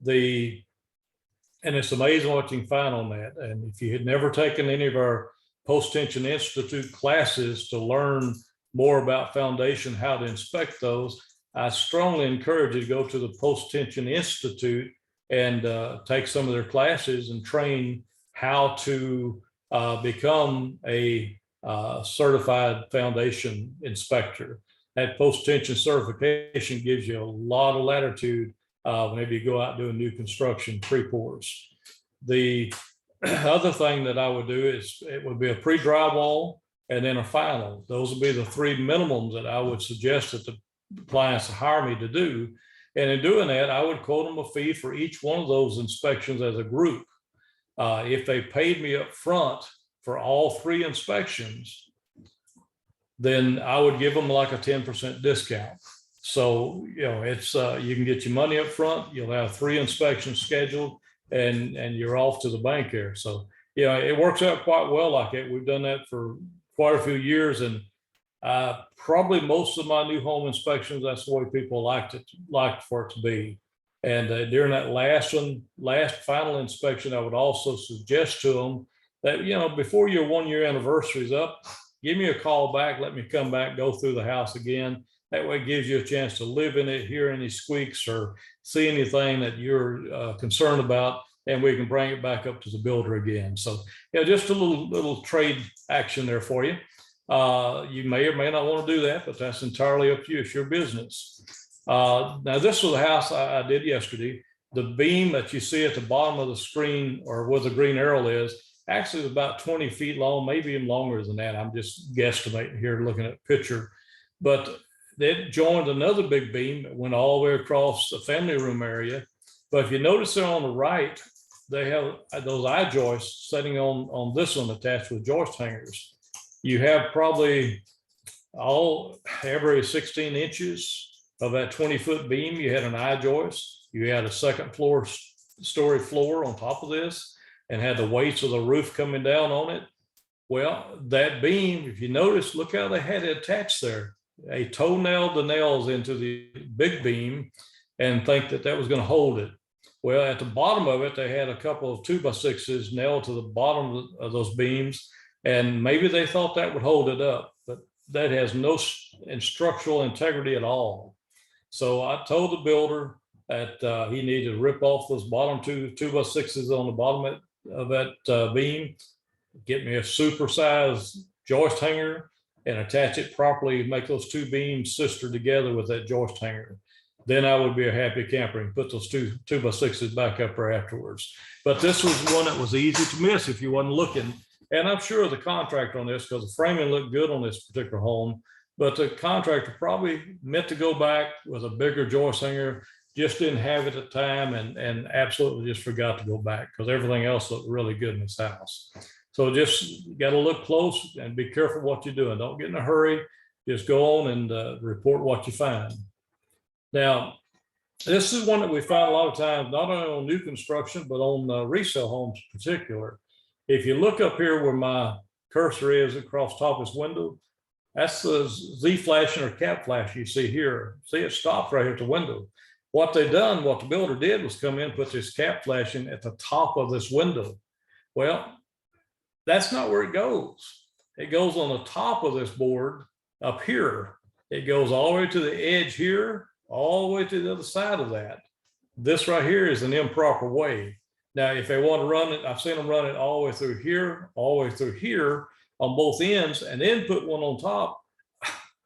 And it's amazing what you can find on that. And if you had never taken any of our Post-Tension Institute classes to learn more about foundation, how to inspect those, I strongly encourage you to go to the Post-Tension Institute and take some of their classes and train how to become a certified foundation inspector. That post-tension certification gives you a lot of latitude whenever you go out doing new construction pre-pours. The other thing that I would do is it would be a pre-drywall and then a final. Those would be the 3 minimums that I would suggest that the clients hire me to do. And in doing that, I would quote them a fee for each one of those inspections as a group. If they paid me up front for all 3 inspections, then I would give them like a 10% discount. So, you know, it's you can get your money up front, you'll have 3 inspections scheduled, and you're off to the bank there. So, you know, it works out quite well like it. We've done that for quite a few years, and probably most of my new home inspections, that's the way people liked for it to be. And during that last final inspection, I would also suggest to them that, you know, before your 1-year anniversary is up, give me a call back, let me come back, go through the house again. That way it gives you a chance to live in it, hear any squeaks or see anything that you're concerned about, and we can bring it back up to the builder again. So, yeah, just a little trade action there for you. You may or may not want to do that, but that's entirely up to you. It's your business. Now, this was the house I did yesterday. The beam that you see at the bottom of the screen, or where the green arrow is, actually is about 20 feet long, maybe even longer than that. I'm just guesstimating here looking at the picture. But it joined another big beam that went all the way across the family room area. But if you notice there on the right, they have those eye joists sitting on this one attached with joist hangers. You have probably every 16 inches of that 20-foot beam, you had an eye joist. You had a second story floor on top of this and had the weights of the roof coming down on it. Well, that beam, if you notice, look how they had it attached there. They toe-nailed the nails into the big beam and think that that was going to hold it. Well, at the bottom of it, they had a couple of 2x6s nailed to the bottom of those beams, and maybe they thought that would hold it up, but that has no structural integrity at all. So I told the builder that he needed to rip off those bottom 2x6s on the bottom of that beam, get me a supersized joist hanger and attach it properly, make those 2 beams sister together with that joist hanger. then I would be a happy camper and put those two 2x6s back up there afterwards. But this was one that was easy to miss if you wasn't looking. And I'm sure the contractor on this, because the framing looked good on this particular home, but the contractor probably meant to go back with a bigger joist hanger, just didn't have it at the time, and absolutely just forgot to go back because everything else looked really good in this house. So just got to look close and be careful what you're doing. Don't get in a hurry. Just go on and report what you find. Now, this is one that we find a lot of times, not only on new construction, but on resale homes in particular. If you look up here where my cursor is across top of this window, that's the Z flashing or cap flash you see here. See, it stopped right here at the window. What they done, what the builder did was come in and put this cap flashing at the top of this window. Well, that's not where it goes. It goes on the top of this board up here. It goes all the way to the edge here, all the way to the other side of that. This right here is an improper way. Now, if they want to run it, I've seen them run it all the way through here, all the way through here on both ends, and then put one on top.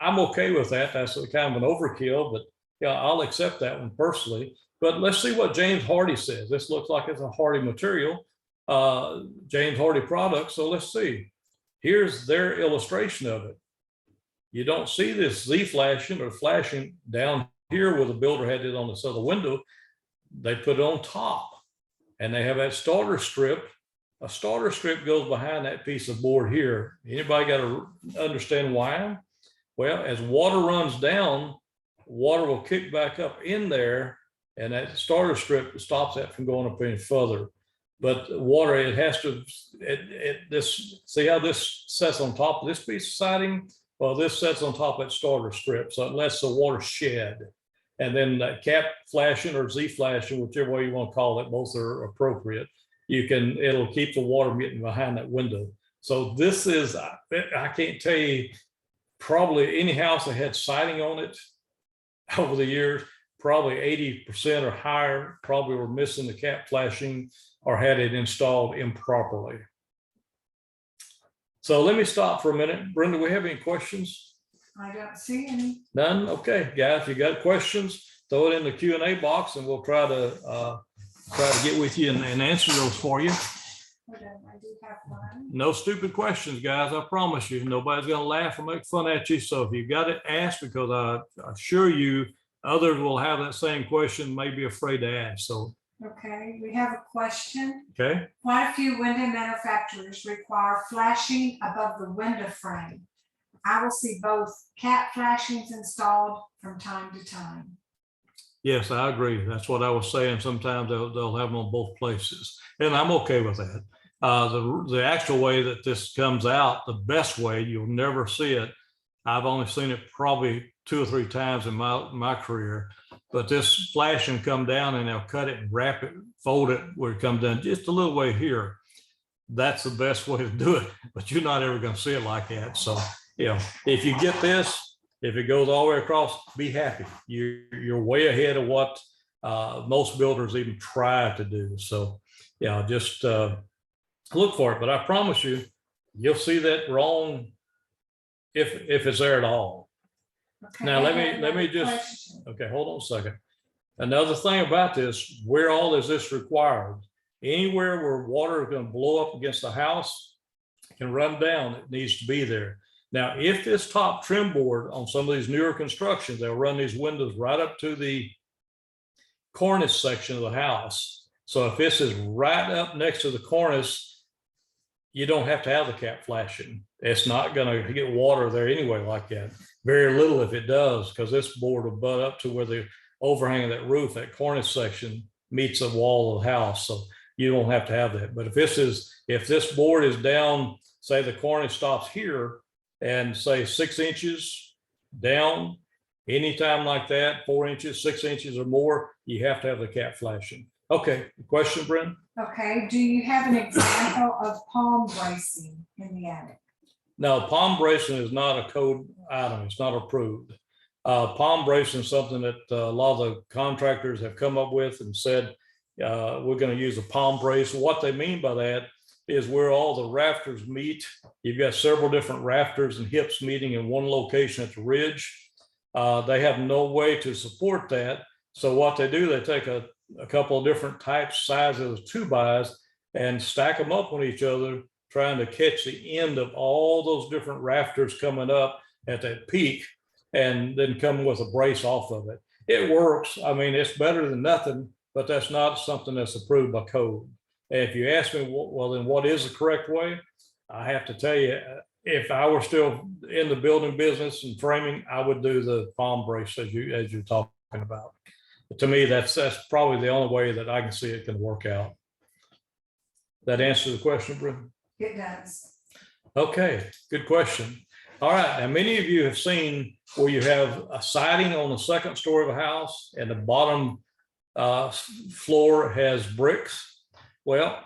I'm okay with that. That's kind of an overkill, but yeah, I'll accept that one personally. But let's see what James Hardy says. This looks like it's a Hardy material, James Hardy product. So let's see. Here's their illustration of it. You don't see this Z flashing or flashing down here where the builder had it on this other window. They put it on top, and they have that starter strip. A starter strip goes behind that piece of board here. Anybody got to understand why? Well, as water runs down, water will kick back up in there, and that starter strip stops that from going up any further. But water, it has to, see how this sets on top of this piece of siding? Well, this sets on top of that starter strip, so it lets the water shed. And then that cap flashing or Z flashing, whichever way you want to call it, both are appropriate. It'll keep the water getting behind that window. So this is, I can't tell you, probably any house that had siding on it over the years, probably 80% or higher probably were missing the cap flashing or had it installed improperly. So let me stop for a minute. Brenda, do we have any questions? I don't see any. None? Okay, guys, if you got questions, throw it in the Q&A box and we'll try to get with you and answer those for you. Hold on, I do have one. No stupid questions, guys. I promise you. Nobody's going to laugh or make fun at you. So if you got it, ask, because I assure you others will have that same question, may be afraid to ask. So, Okay, we have a question. okay. Quite a few window manufacturers require flashing above the window frame. I will see both cap flashings installed from time to time. Yes, I agree. That's what I was saying. Sometimes they'll have them on both places, and I'm okay with that. The actual way that this comes out, the best way, you'll never see it. I've only seen it probably 2 or 3 times in my career, but this flashing come down and they'll cut it and wrap it, fold it where it comes down just a little way here. That's the best way to do it, but you're not ever going to see it like that. So, if you get this, if it goes all the way across, be happy. You're way ahead of what most builders even try to do. So, just look for it. But I promise you, you'll see that wrong if it's there at all. Okay, Now, let me another just, question. okay, hold on a second. Another thing about this, where all is this required? Anywhere where water is going to blow up against the house, can run down, it needs to be there. Now, if this top trim board on some of these newer constructions, they'll run these windows right up to the cornice section of the house. So if this is right up next to the cornice, you don't have to have the cap flashing. It's not going to get water there anyway like that. Very little if it does, because this board will butt up to where the overhang of that roof, that cornice section, meets the wall of the house. So you don't have to have that. But if this board is down, say the cornice stops here, and say 6 inches down, anytime like that, 4 inches, 6 inches or more, you have to have the cap flashing. Okay, question, Brent? Okay, do you have an example of palm bracing in the attic? No, palm bracing is not a code item. It's not approved. Palm bracing is something that a lot of the contractors have come up with and said, we're going to use a palm brace. What they mean by that is where all the rafters meet. You've got several different rafters and hips meeting in one location at the ridge. They have no way to support that. So what they do, they take a couple of different types, sizes of 2-bys and stack them up on each other, trying to catch the end of all those different rafters coming up at that peak, and then come with a brace off of it. It works. I mean, it's better than nothing, but that's not something that's approved by code. And if you ask me, well, then what is the correct way? I have to tell you, if I were still in the building business and framing, I would do the palm brace as you're talking about. But to me, that's probably the only way that I can see it can work out. That answer the question, Brenda? It does. Okay, good question. All right, now many of you have seen where you have a siding on the second story of a house and the bottom floor has bricks. Well,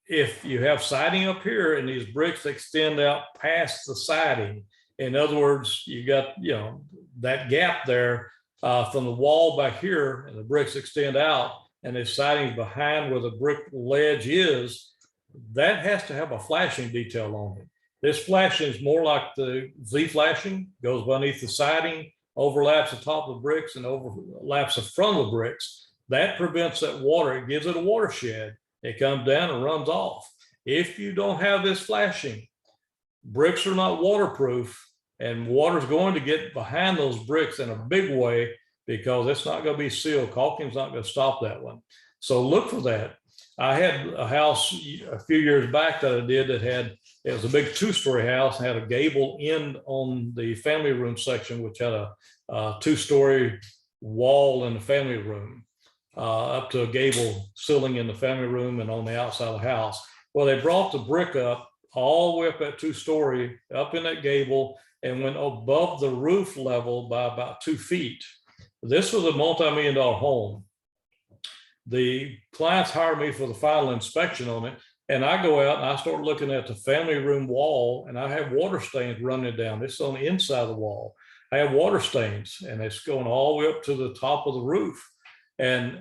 if you have siding up here and these bricks extend out past the siding, in other words, you got, you know, that gap there from the wall back here, and the bricks extend out, and the siding's behind where the brick ledge is, that has to have a flashing detail on it. This flashing is more like the Z flashing, goes beneath the siding, overlaps the top of the bricks and overlaps the front of the bricks. That prevents that water. It gives it a watershed. It comes down and runs off. If you don't have this flashing, bricks are not waterproof, and water's going to get behind those bricks in a big way because it's not going to be sealed. Caulking's not going to stop that one. So look for that. I had a house a few years back that I did that had, it was a big 2-story house, had a gable end on the family room section, which had a 2-story wall in the family room, up to a gable ceiling in the family room and on the outside of the house. Well, they brought the brick up all the way up that 2-story, up in that gable, and went above the roof level by about 2 feet. This was a multi-million-dollar home. The clients hired me for the final inspection on it, and I go out and I start looking at the family room wall, and I have water stains running down. This is on the inside of the wall. I have water stains, and it's going all the way up to the top of the roof. And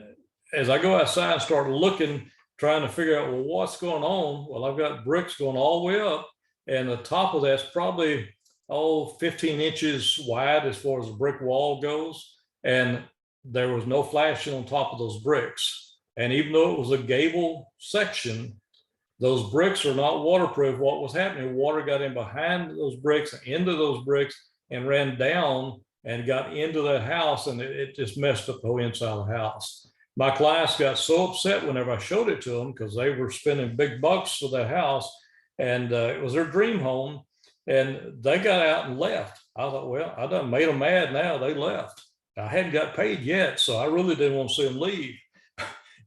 as I go outside and start looking, trying to figure out, well, what's going on? Well, I've got bricks going all the way up, and the top of that's probably 15 inches wide as far as the brick wall goes. And there was no flashing on top of those bricks. And even though it was a gable section, those bricks are not waterproof. What was happening, water got in behind those bricks, into those bricks, and ran down and got into that house, and it just messed up the whole inside of the house. My clients got so upset whenever I showed it to them because they were spending big bucks for that house, and it was their dream home, and they got out and left. I thought, well, I done made them mad now, they left. I hadn't got paid yet, so I really didn't want to see them leave.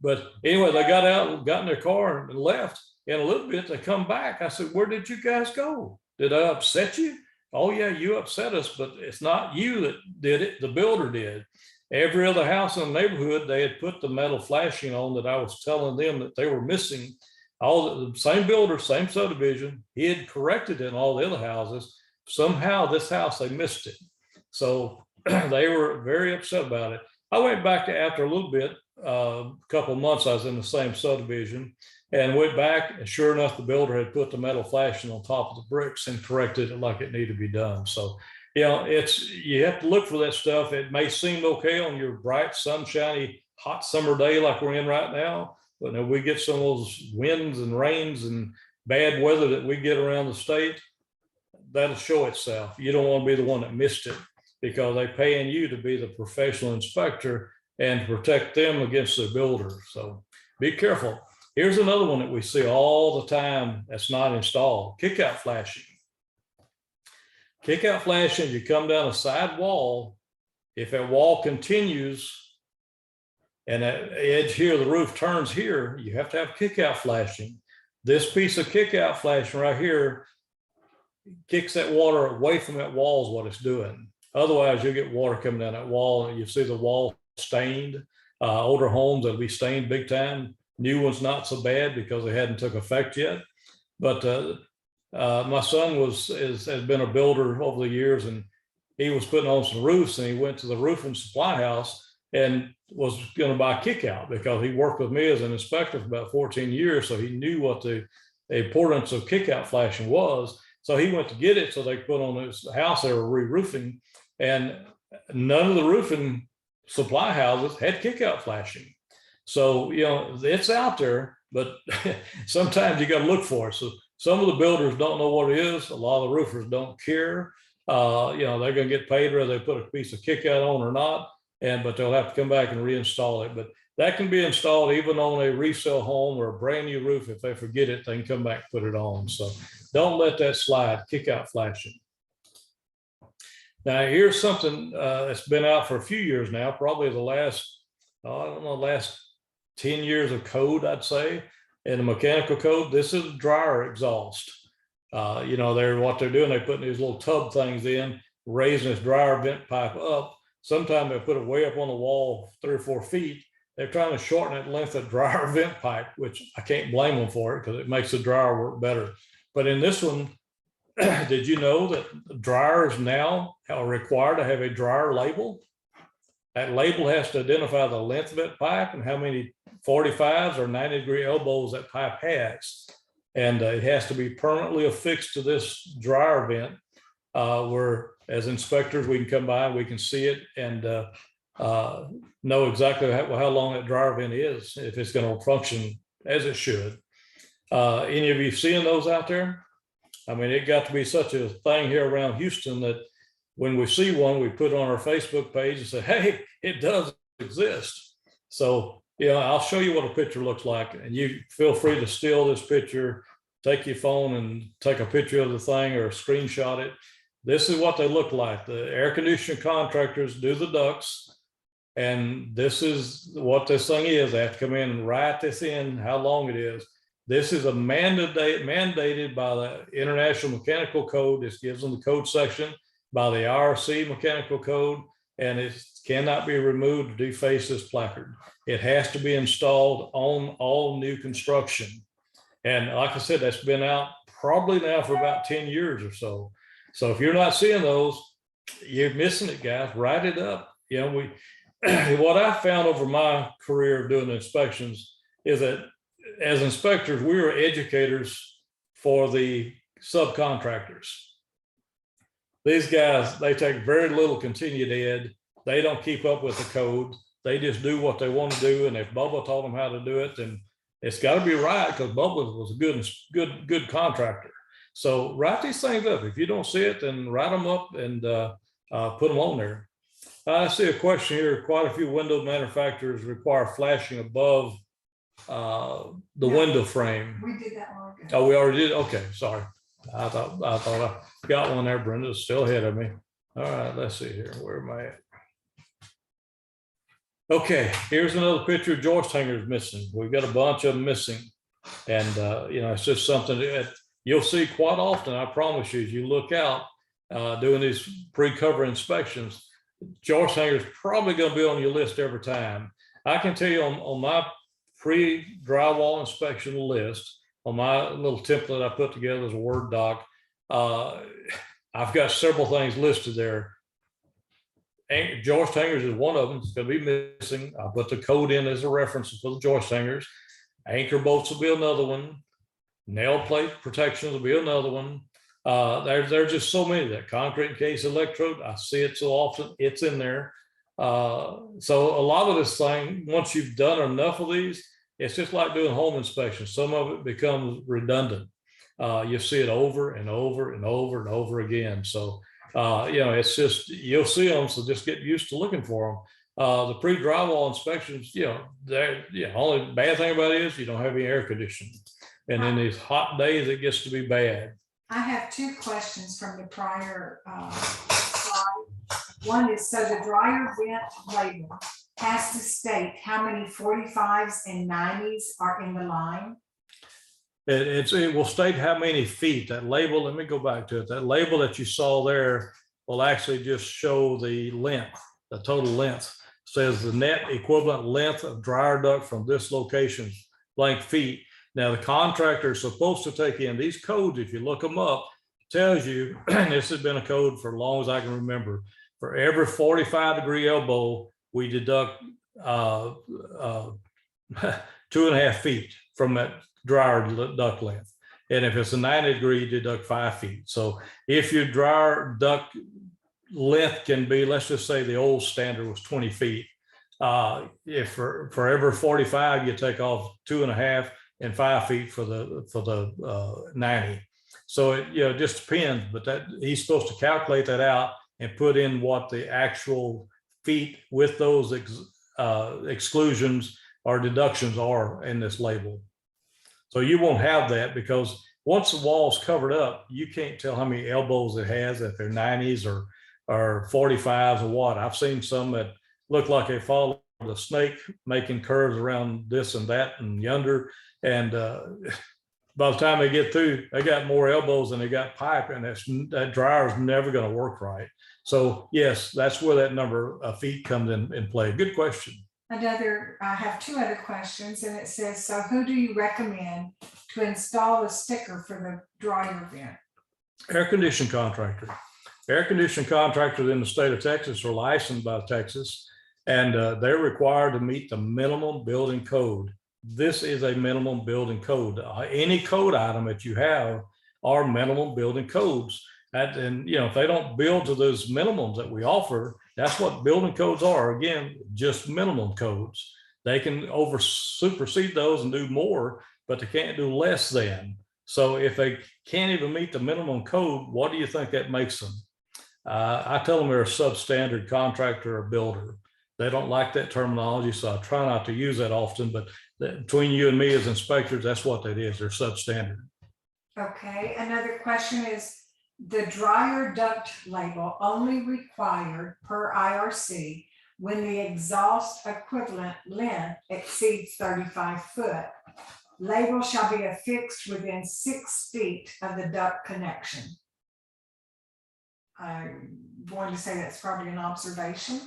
But anyway, they got out, got in their car and left. In a little bit, they come back. I said, where did you guys go? Did I upset you? Oh yeah, you upset us, but it's not you that did it, the builder did. Every other house in the neighborhood, they had put the metal flashing on that I was telling them that they were missing. All the same builder, same subdivision, he had corrected it in all the other houses. Somehow this house, they missed it. So they were very upset about it. I went back to, after a little bit, a couple of months, I was in the same subdivision and went back, and sure enough, the builder had put the metal flashing on top of the bricks and corrected it like it needed to be done. So, you know, you have to look for that stuff. It may seem okay on your bright, sunshiny, hot summer day like we're in right now, but if we get some of those winds and rains and bad weather that we get around the state, that'll show itself. You don't want to be the one that missed it, because they're paying you to be the professional inspector and to protect them against the builder. So be careful. Here's another one that we see all the time that's not installed: kick-out flashing. Kick-out flashing, you come down a side wall. If that wall continues and that edge here, the roof turns here, you have to have kick-out flashing. This piece of kick-out flashing right here kicks that water away from that wall is what it's doing. Otherwise, you'll get water coming down that wall, and you see the wall stained. Older homes that'll be stained big time. New ones not so bad because they hadn't took effect yet. But my son has been a builder over the years, and he was putting on some roofs, and he went to the roofing supply house and was going to buy kick-out because he worked with me as an inspector for about 14 years, so he knew what the importance of kick-out flashing was. So he went to get it, so they put on this house they were re-roofing, and none of the roofing supply houses had kickout flashing. So, you know, it's out there, but sometimes you got to look for it. So some of the builders don't know what it is. A lot of the roofers don't care. You know, they're going to get paid whether they put a piece of kickout on or not, but they'll have to come back and reinstall it. But that can be installed even on a resale home or a brand new roof. If they forget it, they can come back and put it on. So don't let that slide, kickout flashing. Now, here's something that's been out for a few years now, probably the last, I don't know, last 10 years of code, I'd say, in the mechanical code. This is dryer exhaust. You know, what they're doing, they're putting these little tub things in, raising this dryer vent pipe up. Sometimes they put it way up on the wall, 3 or 4 feet. They're trying to shorten that length of dryer vent pipe, which I can't blame them for it because it makes the dryer work better. But in this one, did you know that dryers now are required to have a dryer label? That label has to identify the length of that pipe and how many 45s or 90-degree elbows that pipe has. And it has to be permanently affixed to this dryer vent where as inspectors, we can come by and we can see it and know exactly how long that dryer vent is, if it's going to function as it should. Any of you seeing those out there? I mean, it got to be such a thing here around Houston that when we see one, we put it on our Facebook page and say, hey, it does exist. So, you know, I'll show you what a picture looks like, and you feel free to steal this picture, take your phone and take a picture of the thing or screenshot it. This is what they look like. The air conditioning contractors do the ducts, and this is what this thing is. They have to come in and write this in, how long it is. This is a mandated by the International Mechanical Code. This gives them the code section by the IRC Mechanical Code, and it cannot be removed to deface this placard. It has to be installed on all new construction. And like I said, that's been out probably now for about 10 years or so. So if you're not seeing those, you're missing it, guys. Write it up. You know, what I found over my career of doing inspections is that as inspectors, we were educators for the subcontractors. These guys, they take very little continued ed. They don't keep up with the code. They just do what they want to do. And if Bubba taught them how to do it, then it's got to be right, because Bubba was a good contractor. So write these things up. If you don't see it, then write them up and put them on there. I see a question here. Quite a few window manufacturers require flashing above the window frame. We did that long ago. Oh, we already did? Okay, sorry. I thought I got one there. Brenda's still ahead of me. All right, let's see here. Where am I at? Okay, here's another picture of joist hangers missing. We've got a bunch of them missing. And, you know, it's just something that you'll see quite often. I promise you, as you look out doing these pre-cover inspections, joist hangers probably going to be on your list every time. I can tell you on my pre-drywall inspection list, on my little template I put together as a Word doc, I've got several things listed there. Joist hangers is one of them. It's going to be missing. I put the code in as a reference for the joist hangers. Anchor bolts will be another one. Nail plate protections will be another one. There's just so many. That concrete encased electrode, I see it so often, it's in there. So a lot of this thing, once you've done enough of these, it's just like doing home inspections. Some of it becomes redundant. You see it over and over and over and over again. So, you know, it's just, you'll see them. So just get used to looking for them. The pre-drywall inspections, you know, only bad thing about it is you don't have any air conditioning. And in these hot days, it gets to be bad. I have 2 questions from the prior slide. One is, so the dryer vent label has to state how many 45s and 90s are in the line. It will state how many feet. That label, let me go back to it. That label that you saw there will actually just show the length, the total length. Says the net equivalent length of dryer duct from this location, blank feet. Now the contractor is supposed to take in these codes. If you look them up, tells you, and this has been a code for as long as I can remember, for every 45-degree elbow, we deduct 2.5 feet from that dryer duct length. And if it's a 90-degree, deduct 5 feet. So if your dryer duct length can be, let's just say the old standard was 20 feet, If for every 45, you take off 2.5 and 5 feet for the 90. So it, you know, just depends, but that he's supposed to calculate that out and put in what the actual feet with those exclusions or deductions are in this label. So you won't have that, because once the wall's covered up, you can't tell how many elbows it has, if they're 90s or 45s or what. I've seen some that look like they follow the snake, making curves around this and that and yonder. And by the time they get through, they got more elbows than they got pipe, and that dryer is never going to work right. So yes, that's where that number of feet comes in play. Good question. I have 2 other questions, and it says, so who do you recommend to install a sticker for the dryer vent? Air conditioning contractor. Air conditioning contractors in the state of Texas are licensed by Texas, and they're required to meet the minimum building code. This is a minimum building code. Any code item that you have are minimum building codes. And you know, if they don't build to those minimums that we offer, that's what building codes are. Again, just minimum codes. They can supersede those and do more, but they can't do less than. So if they can't even meet the minimum code, what do you think that makes them? I tell them they're a substandard contractor or builder. They don't like that terminology, so I try not to use that often, but between you and me as inspectors, that's what that is. They're substandard. Okay, another question is, the dryer duct label only required per IRC when the exhaust equivalent length exceeds 35 foot. Label shall be affixed within 6 feet of the duct connection. I'm going to say that's probably an observation.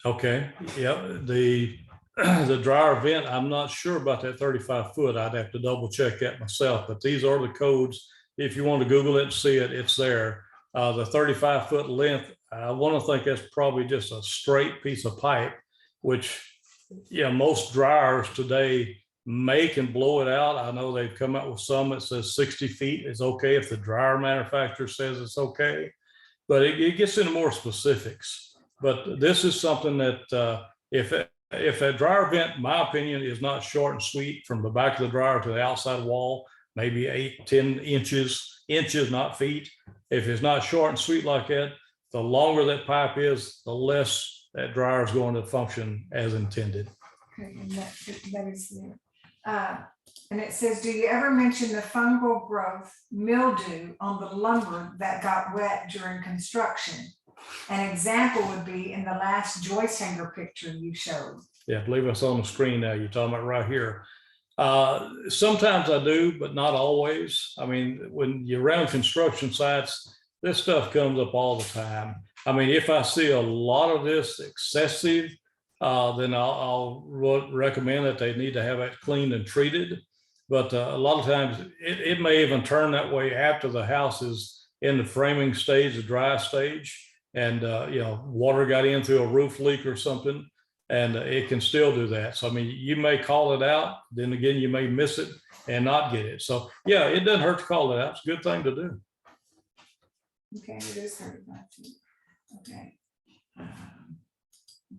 Okay, yep, the dryer vent, I'm not sure about that 35 foot. I'd have to double check that myself, but these are the codes. If you want to Google it and see it, it's there. The 35 foot length, I want to think that's probably just a straight piece of pipe, which, yeah, most dryers today make and blow it out. I know they've come out with some that says 60 feet is okay if the dryer manufacturer says it's okay, but it gets into more specifics. But this is something that if a dryer vent, in my opinion, is not short and sweet from the back of the dryer to the outside wall, maybe 8-10 inches, not feet. If it's not short and sweet like that, the longer that pipe is, the less that dryer is going to function as intended. Okay, and that is there. And it says, do you ever mention the fungal growth mildew on the lumber that got wet during construction? An example would be in the last joist hanger picture you showed. Yeah, I believe it's on the screen now. You're talking about right here. Sometimes I do, but not always. I mean, when you're around construction sites, this stuff comes up all the time. I mean, if I see a lot of this excessive, then I'll recommend that they need to have it cleaned and treated. But a lot of times it may even turn that way after the house is in the framing stage, the dry stage, and you know, water got in through a roof leak or something, and it can still do that. So I mean, you may call it out, then again you may miss it and not get it. So yeah, it doesn't hurt to call it out. It's a good thing to do. Okay, it is 35 feet. Okay.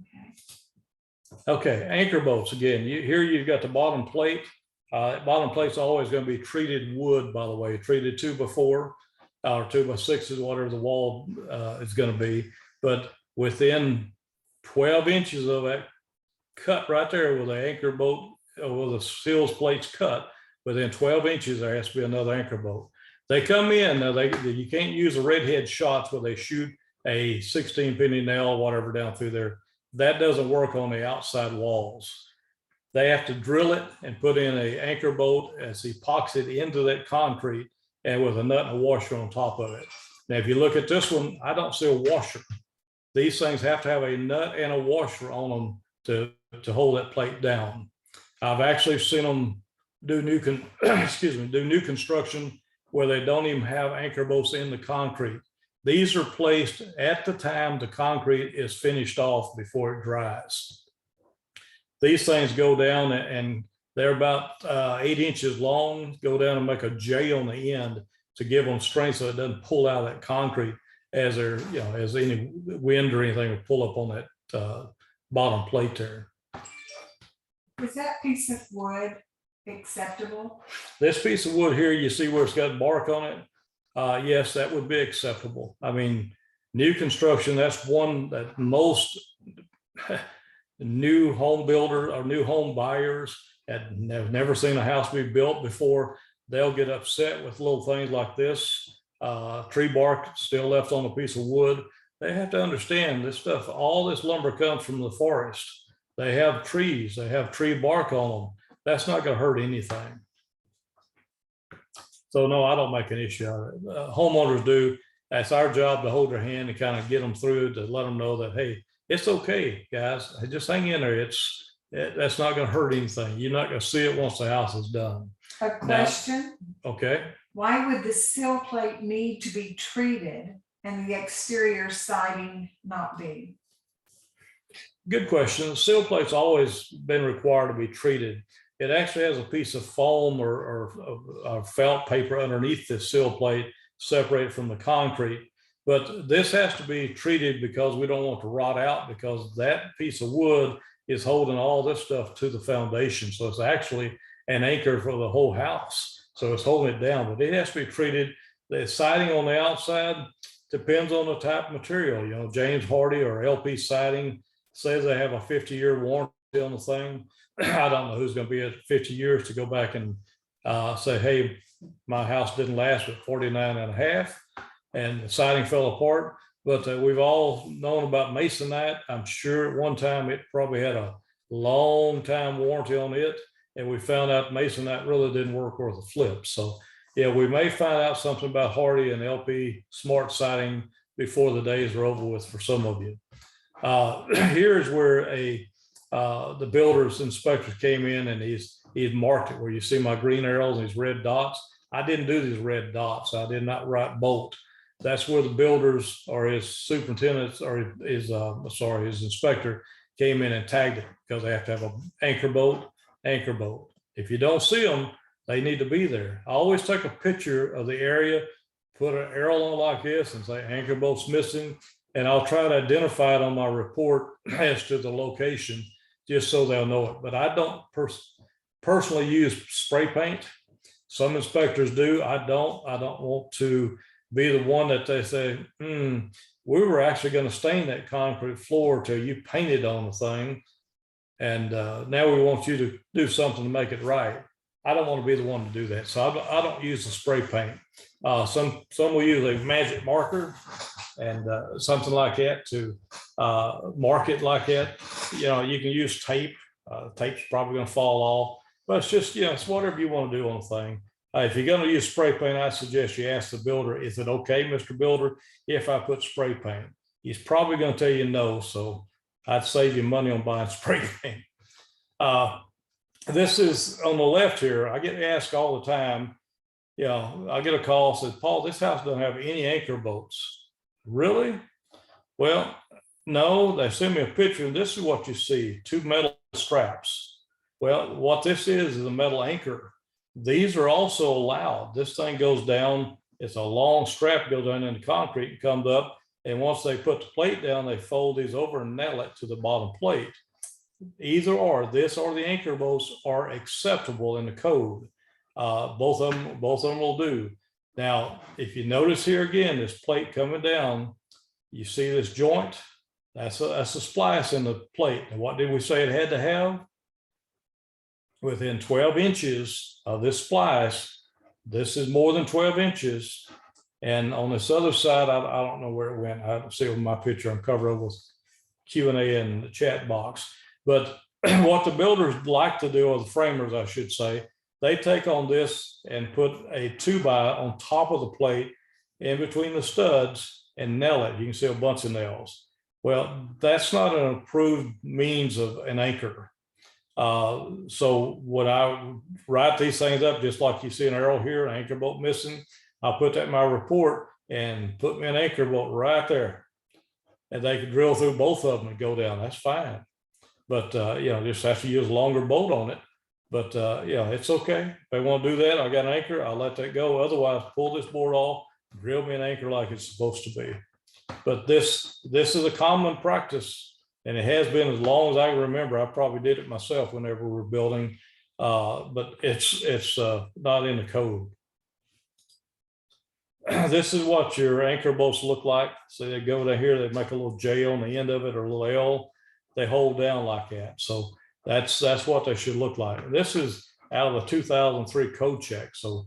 Okay. Okay, anchor bolts again. Here you've got the bottom plate. Bottom plate's always going to be treated wood, by the way, treated 2x4 or 2x6 is whatever the wall is going to be. But within 12 inches of that cut right there with the anchor bolt, with the seals plates cut, within 12 inches there has to be another anchor bolt. They come in, now you can't use the redhead shots where they shoot a 16 penny nail or whatever down through there. That doesn't work on the outside walls. They have to drill it and put in an anchor bolt as epoxy into that concrete, and with a nut and a washer on top of it. Now, if you look at this one, I don't see a washer. These things have to have a nut and a washer on them to hold that plate down. I've actually seen them do new construction where they don't even have anchor bolts in the concrete. These are placed at the time the concrete is finished off before it dries. These things go down and they're about 8 inches long, go down and make a J on the end to give them strength so it doesn't pull out of that concrete as there, you know, as any wind or anything would pull up on bottom plate there. Is that piece of wood acceptable? This piece of wood here, you see where it's got bark on it? Yes, that would be acceptable. I mean, new construction, that's one that most new home builder or new home buyers have never seen a house be built before. They'll get upset with little things like this. Tree bark still left on a piece of wood. They have to understand this stuff, all this lumber comes from the forest. They have trees, they have tree bark on them. That's not gonna hurt anything. So no, I don't make an issue out of it. Homeowners do. That's our job to hold their hand and kind of get them through, to let them know that, hey, it's okay, guys. Just hang in there. That's not going to hurt anything. You're not going to see it once the house is done. A question, Okay. why would the sill plate need to be treated and the exterior siding not be? Good question. Sill plate's always been required to be treated. It actually has a piece of foam or felt paper underneath the sill plate, separated from the concrete. But this has to be treated because we don't want to rot out, because that piece of wood is holding all this stuff to the foundation. So it's actually an anchor for the whole house. So it's holding it down, but it has to be treated. The siding on the outside depends on the type of material. You know, James Hardie or LP siding says they have a 50-year warranty on the thing. I don't know who's going to be at 50 years to go back and say, hey, my house didn't last but 49 and a half and the siding fell apart. But we've all known about Masonite. I'm sure at one time it probably had a long time warranty on it. And we found out Masonite really didn't work worth a flip. So yeah, we may find out something about Hardie and LP smart siding before the days are over with for some of you. Here's where the builder's inspector came in and he's marked it where you see my green arrows and these red dots. I didn't do these red dots. I did not write bolt. That's where the builders or his superintendent or his inspector came in and tagged it, because they have to have an anchor bolt. If you don't see them, they need to be there. I always take a picture of the area, put an arrow on like this and say anchor bolt's missing, and I'll try to identify it on my report as to the location, just so they'll know it. But I don't personally use spray paint. Some inspectors do. I don't want to be the one that they say, we were actually going to stain that concrete floor till you painted on the thing. And now we want you to do something to make it right. I don't want to be the one to do that. So I don't use the spray paint. Some will use a magic marker and something like that to mark it like that. You know, you can use tape. Tape's probably going to fall off, but it's just, it's whatever you want to do on the thing. If you're going to use spray paint, I suggest you ask the builder, is it okay, Mr. Builder, if I put spray paint? He's probably going to tell you no. So I'd save you money on buying spray paint. This is on the left here. I get asked all the time, I get a call, says, Paul, this house doesn't have any anchor bolts. Really? Well, no, they sent me a picture and this is what you see, 2 metal straps. Well, what this is a metal anchor. These are also allowed. This thing goes down. It's a long strap, goes down into concrete and comes up. And once they put the plate down, they fold these over and nail it to the bottom plate. Either or, this or the anchor bolts are acceptable in the code. Both of them will do. Now, if you notice here again, this plate coming down, you see this joint? That's a splice in the plate. And what did we say it had to have? Within 12 inches of this splice, this is more than 12 inches. And on this other side, I don't know where it went. I don't see it with my picture. I'm covered over with Q&A in the chat box. But what the builders like to do, or the framers, I should say, they take on this and put a 2x on top of the plate in between the studs and nail it. You can see a bunch of nails. Well, that's not an approved means of an anchor. So when I write these things up, just like you see an arrow here, an anchor bolt missing, I'll put that in my report and put me an anchor bolt right there. And they can drill through both of them and go down. That's fine. But, just have to use a longer bolt on it. But, it's okay. If they want to do that, I got an anchor, I'll let that go. Otherwise, pull this board off, drill me an anchor like it's supposed to be. But this is a common practice and it has been as long as I can remember. I probably did it myself whenever we were building, but it's not in the code. This is what your anchor bolts look like. So they go down here, they make a little J on the end of it or a little L. They hold down like that. So that's what they should look like. This is out of the 2003 code check. So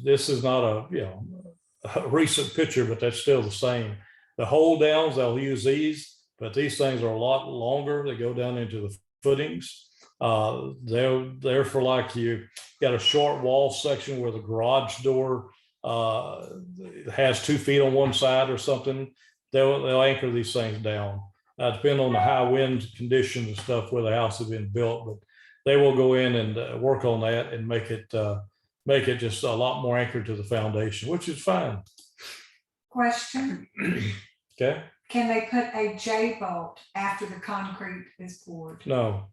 this is not a recent picture, but that's still the same. The hold downs, they'll use these, but these things are a lot longer. They go down into the footings. They're for like you got a short wall section where the garage door has 2 feet on one side or something. They'll anchor these things down. Depending on the high wind conditions and stuff where the house has been built, but they will go in and work on that and make it just a lot more anchored to the foundation, which is fine. Question, Okay. can they put a J bolt after the concrete is poured? No,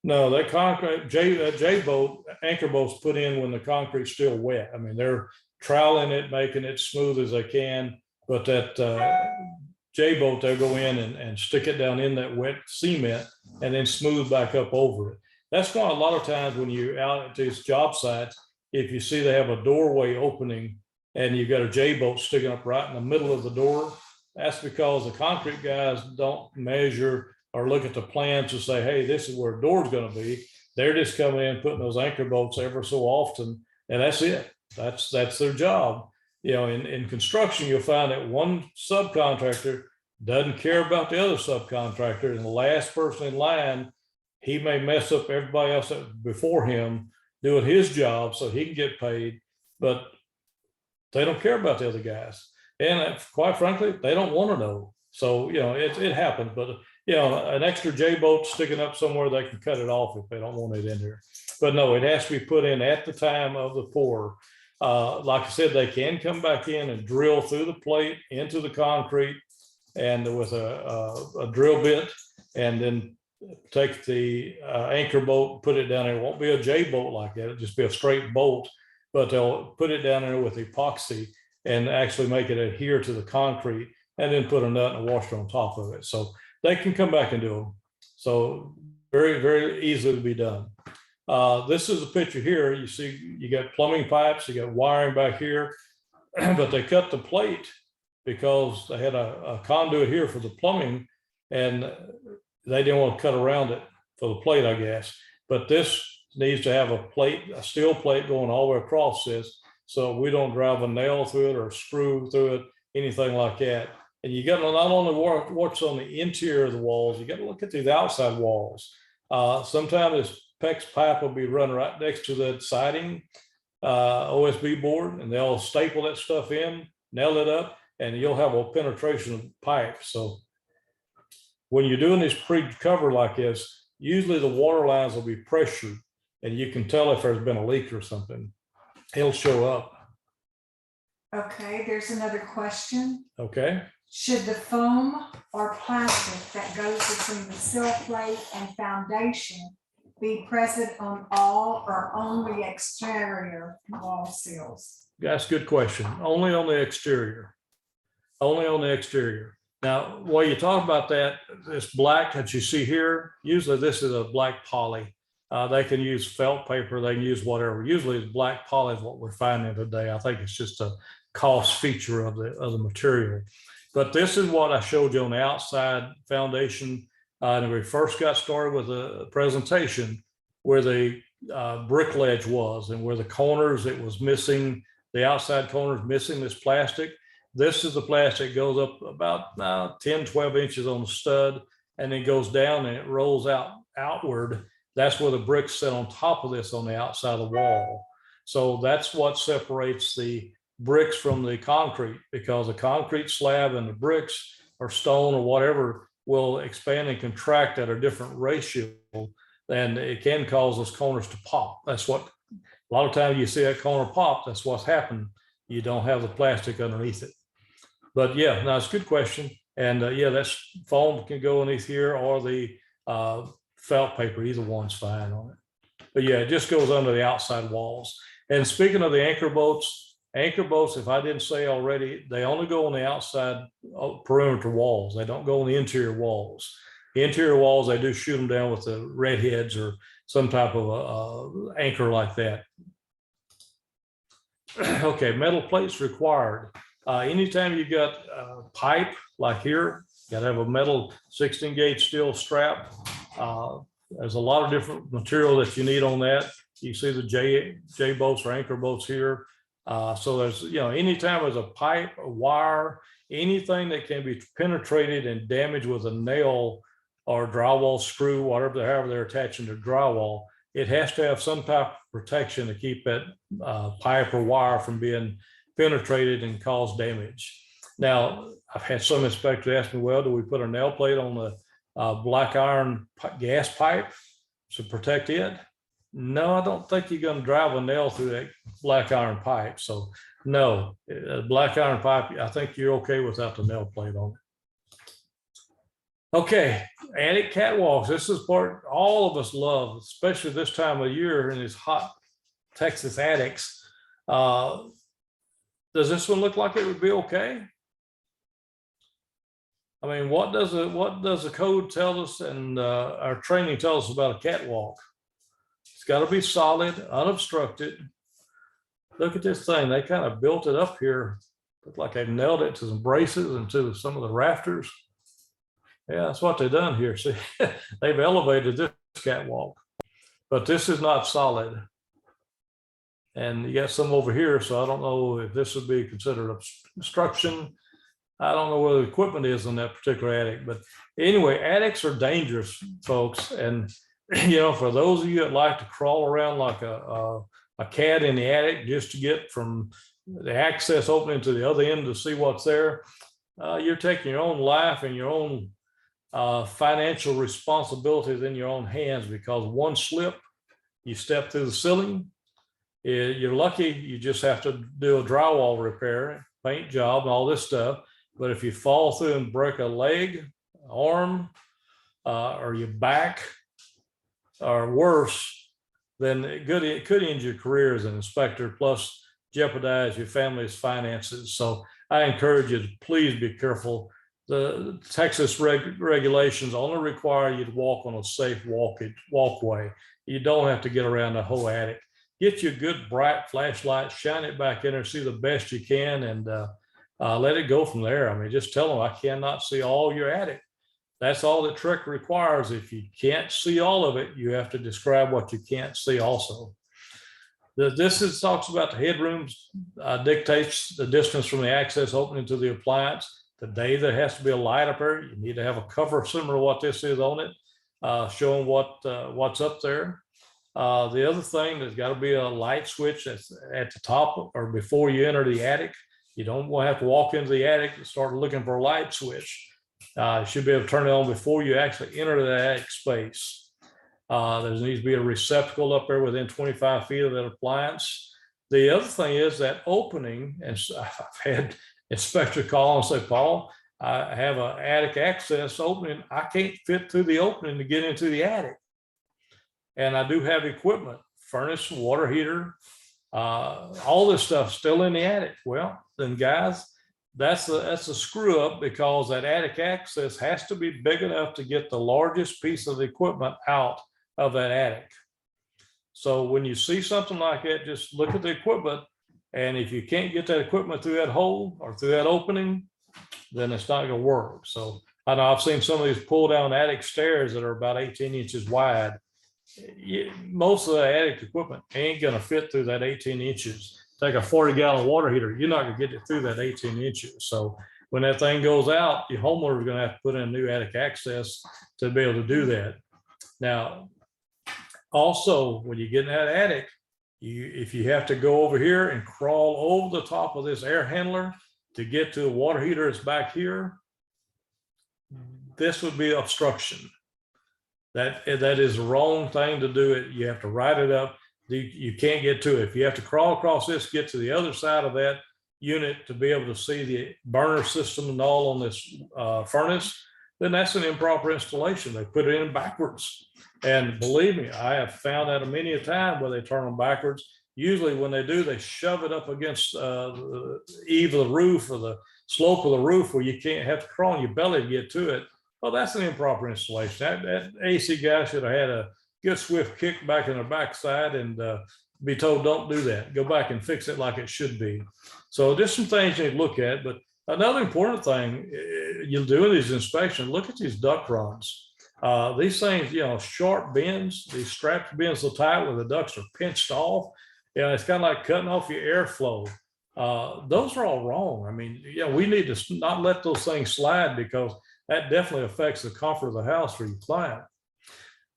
that concrete J bolt, anchor bolts put in when the concrete's still wet. I mean, they're troweling it, making it smooth as they can, but that J bolt, they'll go in and stick it down in that wet cement and then smooth back up over it. That's why a lot of times when you're out at these job sites, if you see they have a doorway opening and you've got a J bolt sticking up right in the middle of the door, that's because the concrete guys don't measure or look at the plans to say, hey, this is where the door's going to be. They're just coming in, putting those anchor bolts ever so often, and that's it. That's their job. You know, in construction, you'll find that one subcontractor doesn't care about the other subcontractor, and the last person in line, he may mess up everybody else before him doing his job so he can get paid, but they don't care about the other guys. And quite frankly, they don't want to know. So, you know, it happens, but you know, an extra J bolt sticking up somewhere, they can cut it off if they don't want it in there. But no, it has to be put in at the time of the pour. Like I said, they can come back in and drill through the plate into the concrete and with a drill bit, and then take the anchor bolt, put it down there. It won't be a J bolt like that. It'll just be a straight bolt, but they'll put it down there with epoxy and actually make it adhere to the concrete, and then put a nut and a washer on top of it. So they can come back and do them. So very, very easily to be done. This is a picture here. You see, you got plumbing pipes, you got wiring back here, but they cut the plate because they had a conduit here for the plumbing, and they didn't want to cut around it for the plate, I guess. But this needs to have a plate, a steel plate going all the way across this, so we don't drive a nail through it or screw through it, anything like that. And you got to not only work what's on the interior of the walls, you got to look at these outside walls. Sometimes this PEX pipe will be run right next to the siding OSB board, and they'll staple that stuff in, nail it up, and you'll have a penetration of pipe. So when you're doing this pre-cover like this, usually the water lines will be pressured, and you can tell if there's been a leak or something. It'll show up. Okay, there's another question. Okay. Should the foam or plastic that goes between the sill plate and foundation be present on all or only exterior wall seals? That's a good question. Only on the exterior. Only on the exterior. Now, while you talk about that, this black that you see here, usually this is a black poly. They can use felt paper, they can use whatever. Usually the black poly is what we're finding today. I think it's just a cost feature of the material. But this is what I showed you on the outside foundation. And we first got started with a presentation where the brick ledge was, and where the corners, it was missing, the outside corners missing this plastic. This is the plastic, goes up about 10, 12 inches on the stud, and then goes down and it rolls outward. That's where the bricks sit on top of this on the outside of the wall. So that's what separates the bricks from the concrete, because the concrete slab and the bricks or stone or whatever will expand and contract at a different ratio, and it can cause those corners to pop. That's what, a lot of times you see that corner pop, that's what's happened. You don't have the plastic underneath it. But yeah, no, it's a good question. And yeah, that's foam can go underneath here, or the felt paper, either one's fine on it. But yeah, it just goes under the outside walls. And speaking of the anchor bolts, Anchor bolts, if I didn't say already, they only go on the outside perimeter walls. They don't go on the interior walls. The interior walls, they do shoot them down with the red heads or some type of anchor like that. Okay, metal plates required. Anytime you got pipe like here, you gotta have a metal 16 gauge steel strap. There's a lot of different material that you need on that. You see the J bolts or anchor bolts here. So there's, you know, anytime there's a pipe, a wire, anything that can be penetrated and damaged with a nail or drywall screw, whatever, however they're attaching to drywall, it has to have some type of protection to keep that pipe or wire from being penetrated and cause damage. Now, I've had some inspectors ask me, well, do we put a nail plate on the black iron gas pipe to protect it? No, I don't think you're going to drive a nail through that black iron pipe. So no, black iron pipe, I think you're okay without the nail plate on it. Okay, attic catwalks. This is part all of us love, especially this time of year in these hot Texas attics. Does this one look like it would be okay? I mean, what does the code tell us and our training tell us about a catwalk? It's got to be solid, unobstructed. Look at this thing. They kind of built it up here. Look like they nailed it to some braces and to some of the rafters. Yeah, that's what they've done here. See, they've elevated this catwalk, but this is not solid. And you got some over here, so I don't know if this would be considered obstruction. I don't know where the equipment is in that particular attic, but anyway, attics are dangerous, folks. And you know, for those of you that like to crawl around like a cat in the attic just to get from the access opening to the other end to see what's there, you're taking your own life and your own financial responsibilities in your own hands, because one slip, you step through the ceiling. You're lucky you just have to do a drywall repair, paint job, and all this stuff. But if you fall through and break a leg, arm, or your back, or worse, then it could end your career as an inspector, plus jeopardize your family's finances. So I encourage you to please be careful. The Texas regulations only require you to walk on a safe walkway. You don't have to get around the whole attic. Get you a good bright flashlight, shine it back in there, see the best you can, and let it go from there. I mean, just tell them I cannot see all your attic. That's all that trick requires. If you can't see all of it, you have to describe what you can't see also. This talks about the headrooms, dictates the distance from the access opening to the appliance. The day there has to be a light up there, you need to have a cover similar to what this is on it, showing what's up there. The other thing, there's got to be a light switch that's at the top or before you enter the attic. You don't want to have to walk into the attic and start looking for a light switch. You should be able to turn it on before you actually enter the attic space. There needs to be a receptacle up there within 25 feet of that appliance. The other thing is that opening, and I've had inspector call and say, Paul, I have an attic access opening. I can't fit through the opening to get into the attic. And I do have equipment, furnace, water heater, all this stuff still in the attic. Well, then guys, that's a screw up, because that attic access has to be big enough to get the largest piece of the equipment out of that attic. So when you see something like that, just look at the equipment. And if you can't get that equipment through that hole or through that opening, then it's not going to work. So I know I've seen some of these pull down attic stairs that are about 18 inches wide. Most of the attic equipment ain't going to fit through that 18 inches. Take a 40-gallon water heater, you're not going to get it through that 18 inches. So when that thing goes out, your homeowner is going to have to put in a new attic access to be able to do that. Now, also, when you get in that attic, if you have to go over here and crawl over the top of this air handler to get to the water heater that's back here, this would be obstruction. That is the wrong thing to do. It. You have to write it up. You can't get to it. If you have to crawl across this, get to the other side of that unit to be able to see the burner system and all on this furnace, then that's an improper installation. They put it in backwards. And believe me, I have found that many a time where they turn them backwards Usually when they do, they shove it up against the eave of the roof or the slope of the roof where you can't have to crawl on your belly to get to it. Well, that's an improper installation. That AC guy should have had a good swift kick back in the backside and be told, don't do that. Go back and fix it like it should be. So just some things you need to look at. But another important thing you'll do in these inspections, look at these duct runs. These things, sharp bends, these straps bend so tight where the ducts are pinched off. It's kind of like cutting off your airflow. Those are all wrong. I mean, we need to not let those things slide because that definitely affects the comfort of the house for your client.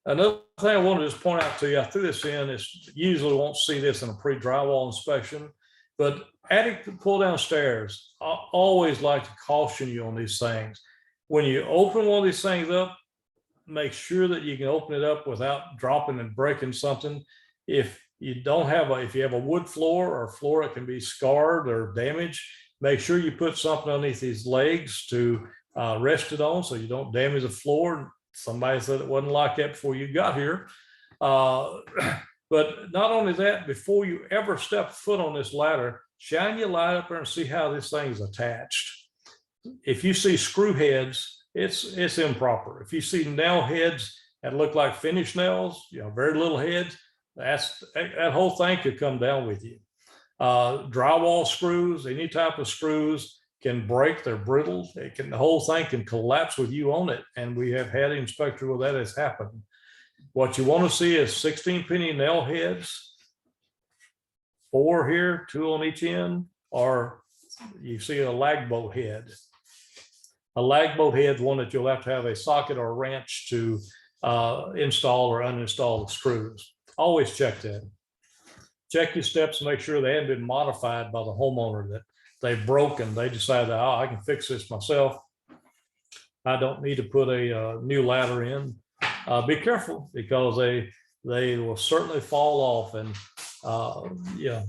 Another thing I want to just point out to you, I threw this in, is usually won't see this in a pre-drywall inspection, but attic pull down stairs, I always like to caution you on these things. When you open one of these things up, make sure that you can open it up without dropping and breaking something. If you have a wood floor or a floor that can be scarred or damaged, make sure you put something underneath these legs to rest it on so you don't damage the floor. Somebody said it wasn't like that before you got here. But not only that, before you ever step foot on this ladder, shine your light up there and see how this thing is attached. If you see screw heads, it's improper. If you see nail heads that look like finished nails, very little heads, that whole thing could come down with you. Drywall screws, any type of screws can break, they're brittle. The whole thing can collapse with you on it. And we have had an inspector where that has happened. What you want to see is 16 penny nail heads, 4 here, 2 on each end, or you see a lag bolt head. A lag bolt head is one that you'll have to have a socket or a wrench to install or uninstall the screws. Always check that. Check your steps and make sure they haven't been modified by the homeowner, that they've broken. They decided, I can fix this myself. I don't need to put a new ladder in. Be careful because they will certainly fall off, and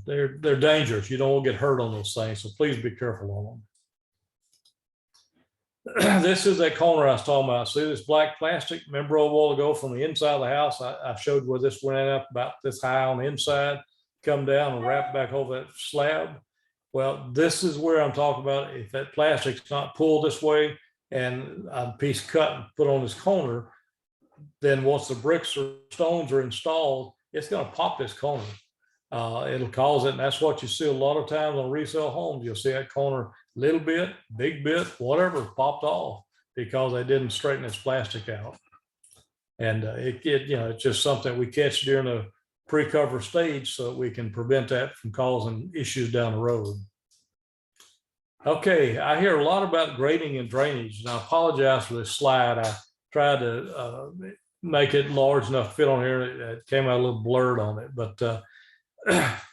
they're dangerous. You don't want to get hurt on those things, so please be careful on them. This is that corner I was talking about. See this black plastic? Remember a while ago from the inside of the house, I showed where this went up about this high on the inside, come down and wrap back over that slab. Well, this is where I'm talking about. If that plastic's not pulled this way and a piece cut and put on this corner, then once the bricks or stones are installed, it's going to pop this corner. It'll cause it. And that's what you see a lot of times on resale homes. You'll see that corner, little bit, big bit, whatever, popped off because they didn't straighten this plastic out. And it's just something we catch during the pre-cover stage so that we can prevent that from causing issues down the road. Okay, I hear a lot about grading and drainage, and I apologize for this slide. I tried to make it large enough to fit on here. It came out a little blurred on it, but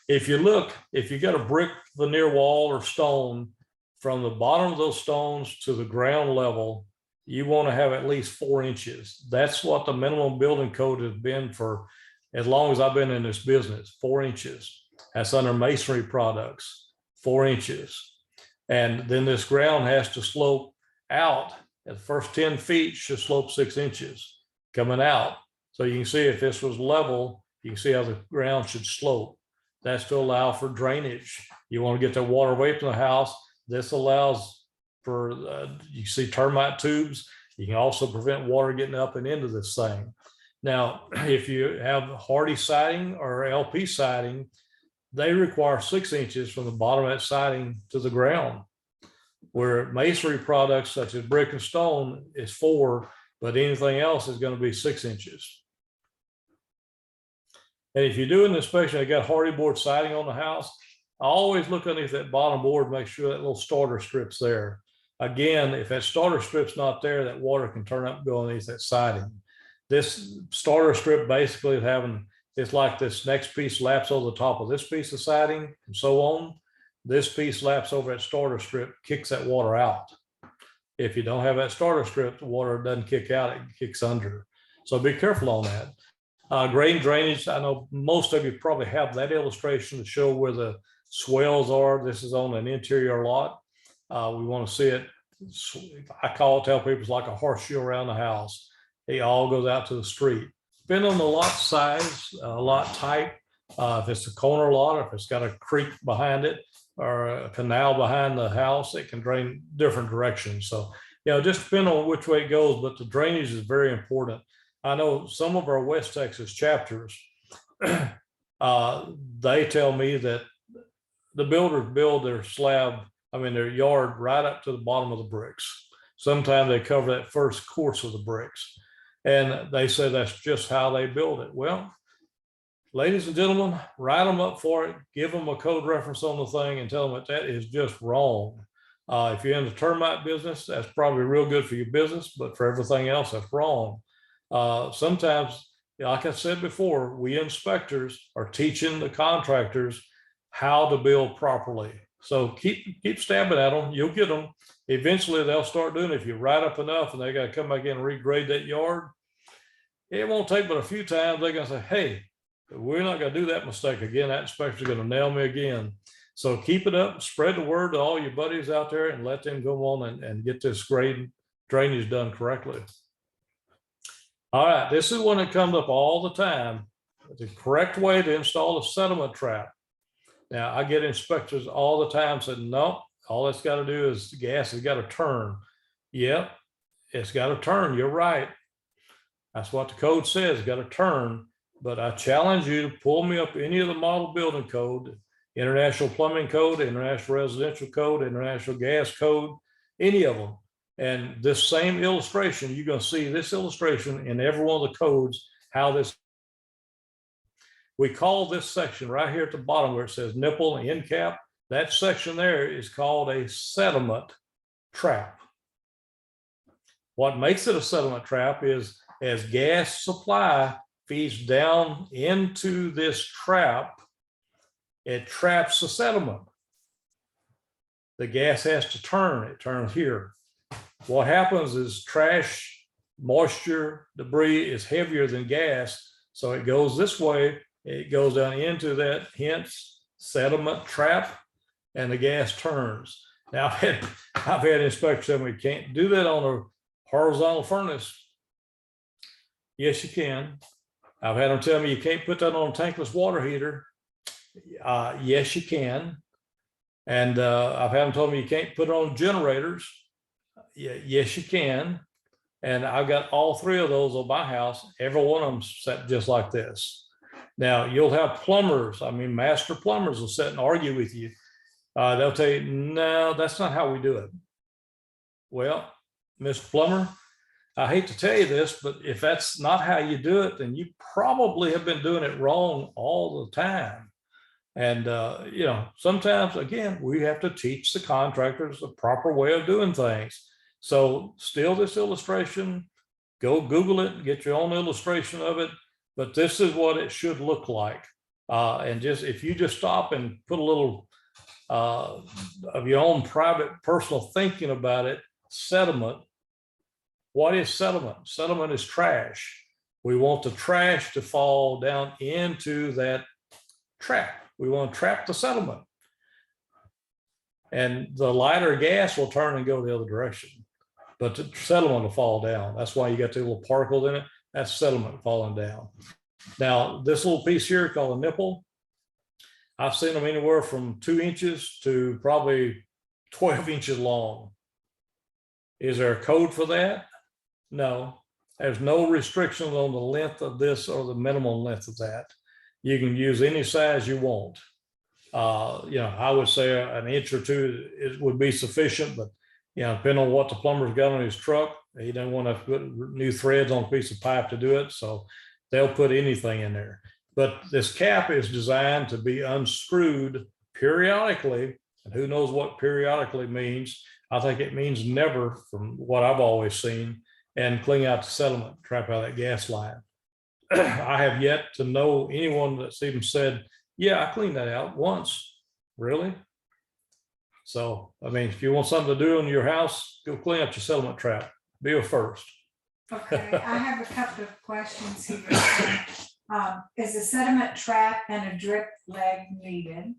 if you got a brick veneer wall or stone, from the bottom of those stones to the ground level, you want to have at least 4 inches. That's what the minimum building code has been for as long as I've been in this business, 4 inches. That's under masonry products, 4 inches. And then this ground has to slope out. The first 10 feet should slope 6 inches coming out. So you can see if this was level, you can see how the ground should slope. That's to allow for drainage. You want to get the water away from the house. This allows for, you see termite tubes. You can also prevent water getting up and into this thing. Now, if you have hardy siding or LP siding, they require 6 inches from the bottom of that siding to the ground, where masonry products such as brick and stone is 4, but anything else is going to be 6 inches. And if you do an inspection, they got hardy board siding on the house, I always look underneath that bottom board, make sure that little starter strip's there. Again, if that starter strip's not there, that water can turn up and go underneath that siding. This starter strip basically is it's like this next piece laps over the top of this piece of siding and so on. This piece laps over that starter strip, kicks that water out. If you don't have that starter strip, the water doesn't kick out, it kicks under. So be careful on that. Grade drainage, I know most of you probably have that illustration to show where the swells are. This is on an interior lot. We want to see it. Tell people it's like a horseshoe around the house. It all goes out to the street. Depending on the lot size, lot type, If it's a corner lot, if it's got a creek behind it or a canal behind the house, it can drain different directions. So, just depend on which way it goes, but the drainage is very important. I know some of our West Texas chapters, they tell me that the builders build their their yard right up to the bottom of the bricks. Sometimes they cover that first course of the bricks. And they say that's just how they build it. Well, ladies and gentlemen, write them up for it, give them a code reference on the thing and tell them that is just wrong. If you're in the termite business, that's probably real good for your business, but for everything else, that's wrong. Sometimes, like I said before, we inspectors are teaching the contractors how to build properly. So keep stabbing at them, you'll get them. Eventually they'll start doing it. If you write up enough and they got to come back in and regrade that yard, it won't take but a few times. They're going to say, hey, we're not going to do that mistake again. That inspector's going to nail me again. So keep it up, spread the word to all your buddies out there and let them go on and get this drainage done correctly. All right, this is one that comes up all the time. The correct way to install a sediment trap. Now, I get inspectors all the time saying, no, all it's got to do is the gas has got to turn. Yep, it's got to turn. You're right. That's what the code says, got to turn. But I challenge you to pull me up any of the model building code, International Plumbing Code, International Residential Code, International Gas Code, any of them. And this same illustration, you're going to see this illustration in every one of the codes, how this. We call this section right here at the bottom where it says nipple and end cap, that section there is called a sediment trap. What makes it a sediment trap is as gas supply feeds down into this trap, it traps the sediment. The gas has to turn, it turns here. What happens is trash, moisture, debris is heavier than gas, so it goes this way, it goes down into that, hence sediment trap, and the gas turns. Now, I've had inspectors say we can't do that on a horizontal furnace. Yes, you can. I've had them tell me you can't put that on a tankless water heater. Yes, you can. And I've had them tell me you can't put it on generators. Yes, you can. And I've got all three of those on my house. Every one of them set just like this. Now, you'll have plumbers, master plumbers will sit and argue with you. They'll tell you, no, that's not how we do it. Well, Mr. Plumber, I hate to tell you this, but if that's not how you do it, then you probably have been doing it wrong all the time. And, sometimes, again, we have to teach the contractors the proper way of doing things. So steal this illustration, go Google it, get your own illustration of it. But this is what it should look like. And if you just stop and put a little of your own private personal thinking about it, sediment. What is sediment? Sediment is trash. We want the trash to fall down into that trap. We want to trap the sediment. And the lighter gas will turn and go the other direction. But the sediment will fall down. That's why you got the little particles in it. That's sediment falling down. Now, this little piece here called a nipple, I've seen them anywhere from 2 inches to probably 12 inches long. Is there a code for that? No, there's no restrictions on the length of this or the minimum length of that. You can use any size you want. I would say an inch or two would be sufficient, but depending on what the plumber's got on his truck, he doesn't want to put new threads on a piece of pipe to do it. So they'll put anything in there. But this cap is designed to be unscrewed periodically. And who knows what periodically means? I think it means never, from what I've always seen, and clean out the sediment, trap out that gas line. I have yet to know anyone that's even said, yeah, I cleaned that out once. Really? So, if you want something to do in your house, go clean up your sediment trap. Be a first. Okay, I have a couple of questions here. Is a sediment trap and a drip leg needed?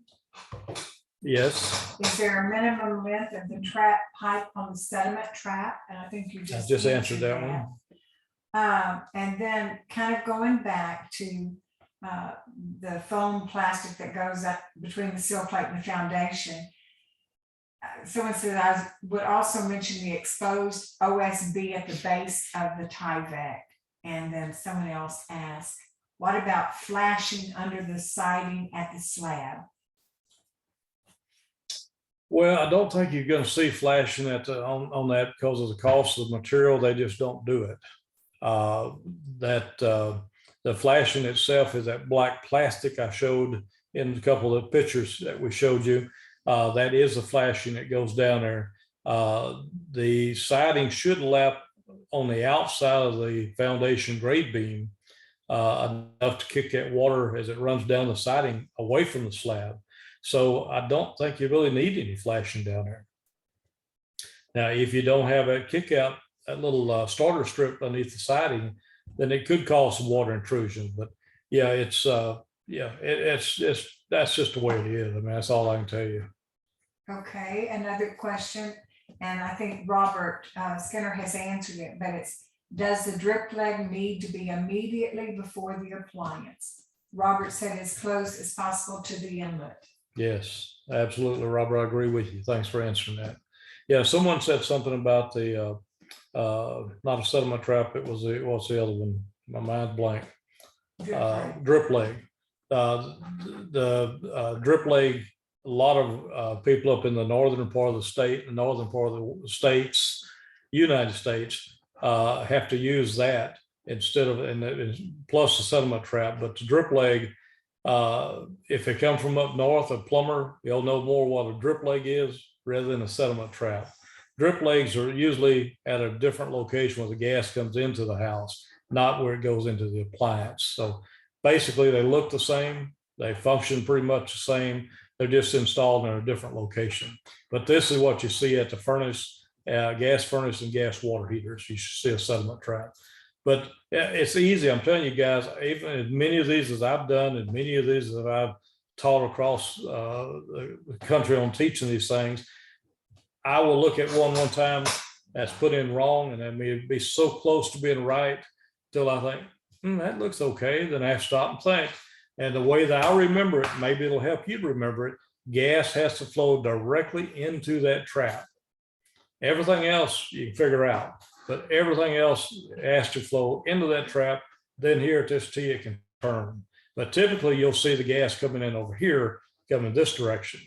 Yes. Is there a minimum length of the trap pipe on the sediment trap? And I think you I just answered that one. And then kind of going back to the foam plastic that goes up between the sill plate and the foundation. Someone said I would also mention the exposed OSB at the base of the Tyvek. And then someone else asked, what about flashing under the siding at the slab? Well, I don't think you're going to see flashing on that because of the cost of the material. They just don't do it. The flashing itself is that black plastic I showed in a couple of pictures that we showed you. That is the flashing that goes down there. The siding should lap on the outside of the foundation grade beam enough to kick that water as it runs down the siding away from the slab. So I don't think you really need any flashing down there. Now, if you don't have a kick out, that little starter strip underneath the siding, then it could cause some water intrusion. But yeah, it's that's just the way it is. I mean, that's all I can tell you. Okay, another question, and I think Robert Skinner has answered it, but it's, does the drip leg need to be immediately before the appliance? Robert said as close as possible to the inlet. Yes, absolutely, Robert. I agree with you. Thanks for answering that. Yeah, someone said something about the not a settlement trap. It was what's the other one? My mind's blank. Drip leg. The drip leg. A lot of people up in the northern part of the state, the northern part of the states, United States, have to use that instead of, and plus the settlement trap. But the drip leg, if they come from up north, a plumber, they'll know more what a drip leg is rather than a settlement trap. Drip legs are usually at a different location where the gas comes into the house, not where it goes into the appliance. So basically they look the same. They function pretty much the same. They're just installed in a different location. But this is what you see at the furnace, gas furnace and gas water heaters. You should see a settlement trap. But it's easy. I'm telling you guys, even as many of these as I've done and many of these that I've taught across the country on teaching these things, I will look at one time that's put in wrong, and then it'd be so close to being right till I think, that looks okay. Then I have to stop and think. And the way that I remember it, maybe it'll help you to remember it, gas has to flow directly into that trap. Everything else you can figure out, but everything else has to flow into that trap. Then here at this T, it can turn. But typically you'll see the gas coming in over here, coming this direction.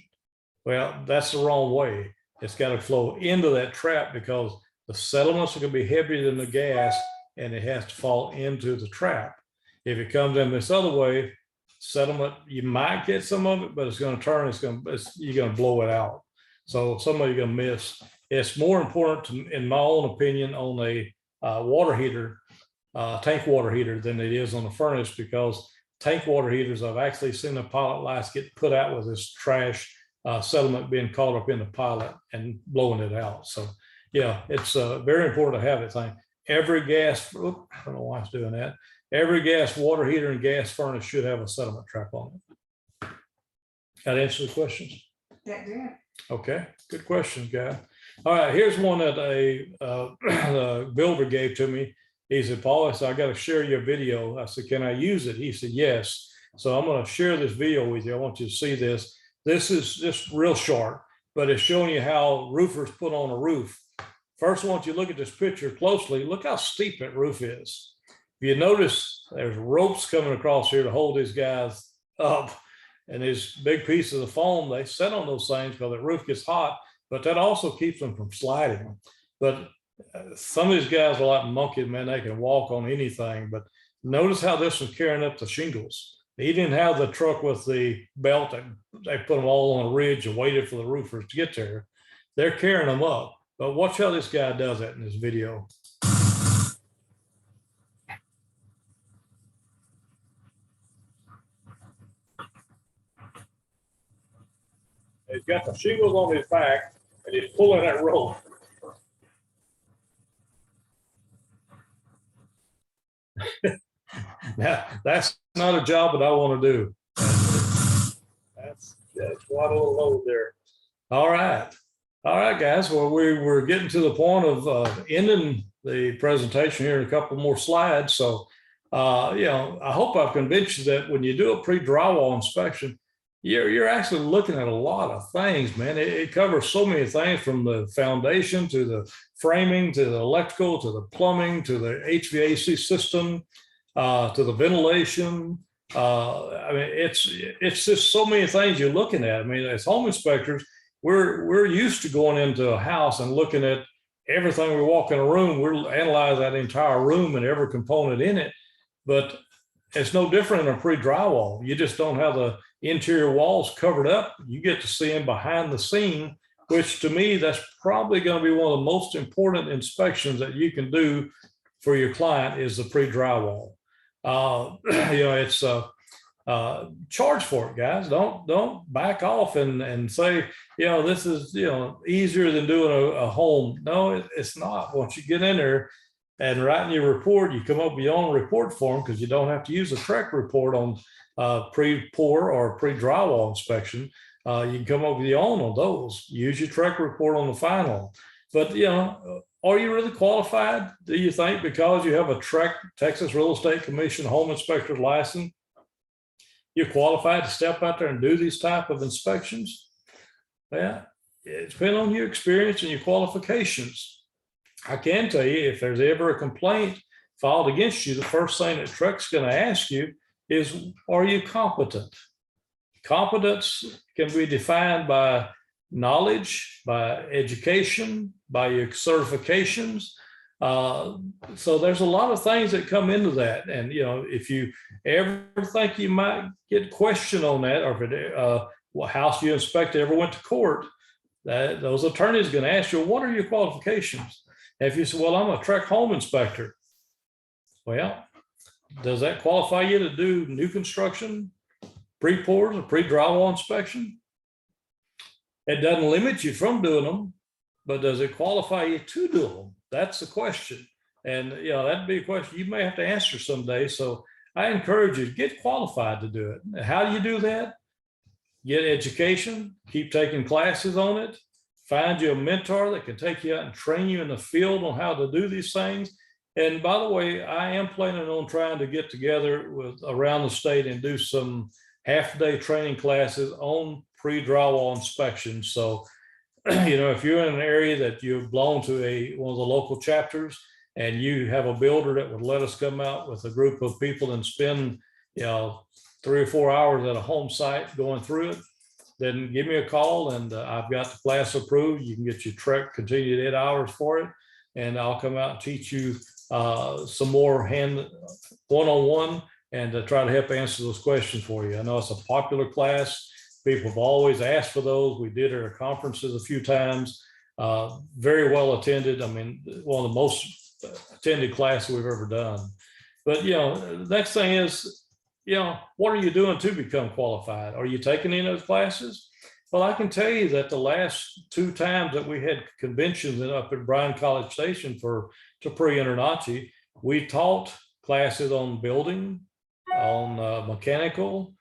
Well, that's the wrong way. It's got to flow into that trap because the settlements are going to be heavier than the gas, and it has to fall into the trap. If it comes in this other way, settlement, you might get some of it, but it's going to turn. You're going to blow it out. So somebody going to miss. It's more important, in my own opinion, on a water heater, tank water heater, than it is on a furnace, because tank water heaters, I've actually seen the pilot lights get put out with this trash settlement being caught up in the pilot and blowing it out. So yeah, it's very important to have it thing. Every gas, I don't know why it's doing that. Every gas water heater and gas furnace should have a settlement trap on it. That answer the questions? That did. Okay, good questions, guy. All right, here's one that a builder gave to me. He said, Paul, I said, I got to share your video. I said, can I use it? He said, yes. So I'm going to share this video with you. I want you to see this. This is just real short, but it's showing you how roofers put on a roof. First, I want you to look at this picture closely. Look how steep that roof is. If you notice, there's ropes coming across here to hold these guys up, and these big pieces of foam, they set on those things because the roof gets hot, but that also keeps them from sliding. But some of these guys are like monkeys, man. They can walk on anything, but notice how this was carrying up the shingles. He didn't have the truck with the belt that they put them all on a ridge and waited for the roofers to get there. They're carrying them up. But watch how this guy does that in this video. He's got the shingles on his back and he's pulling that rope. Now, that's not a job that I want to do. That's quite a little load there. All right, guys. Well, we're getting to the point of ending the presentation here in a couple more slides. So I hope I've convinced you that when you do a pre-drywall inspection, you're actually looking at a lot of things, man. It covers so many things, from the foundation to the framing to the electrical to the plumbing to the HVAC system, to the ventilation. I mean, it's just so many things you're looking at. I mean, as home inspectors, we're used to going into a house and looking at everything. We walk in a room, we're analyzing that entire room and every component in it. But it's no different in a pre-drywall. You just don't have the interior walls covered up. You get to see them behind the scene, which to me, that's probably going to be one of the most important inspections that you can do for your client, is the pre-drywall. It's charge for it, guys. Don't back off and say, this is, easier than doing a home. No, it's not. Once you get in there and writing your report, you come up with your own report form, because you don't have to use a TREC report on pre-pour or pre-drywall inspection. You can come up with your own on those. Use your TREC report on the final. But, are you really qualified, do you think, because you have a TREC, Texas Real Estate Commission home inspector's license? You're qualified to step out there and do these type of inspections? Yeah, it depends on your experience and your qualifications. I can tell you, if there's ever a complaint filed against you, the first thing that TREC's going to ask you is, are you competent? Competence can be defined by knowledge, by education, by your certifications. So there's a lot of things that come into that. And, if you ever think you might get questioned on that, or if what house you inspected ever went to court, those attorneys are going to ask you, what are your qualifications? If you say, well, I'm a TREC home inspector, well, does that qualify you to do new construction, pre-pours, or pre-drywall inspection? It doesn't limit you from doing them, but does it qualify you to do them? That's the question. And, that'd be a question you may have to answer someday. So I encourage you to get qualified to do it. How do you do that? Get education, keep taking classes on it. Find you a mentor that can take you out and train you in the field on how to do these things. And by the way, I am planning on trying to get together with around the state and do some half-day training classes on pre-drywall inspection. So, if you're in an area that you belong to one of the local chapters, and you have a builder that would let us come out with a group of people and spend, 3 or 4 hours at a home site going through it, then give me a call, and I've got the class approved. You can get your TREC continued 8 hours for it, and I'll come out and teach you some more one-on-one, and try to help answer those questions for you. I know it's a popular class. People have always asked for those. We did it at conferences a few times. Very well attended. I mean, one of the most attended classes we've ever done. But, the next thing is, what are you doing to become qualified? Are you taking any of those classes? Well, I can tell you that the last 2 times that we had conventions up at Bryan College Station for TPREIA-InterNACHI, we taught classes on building, on mechanical,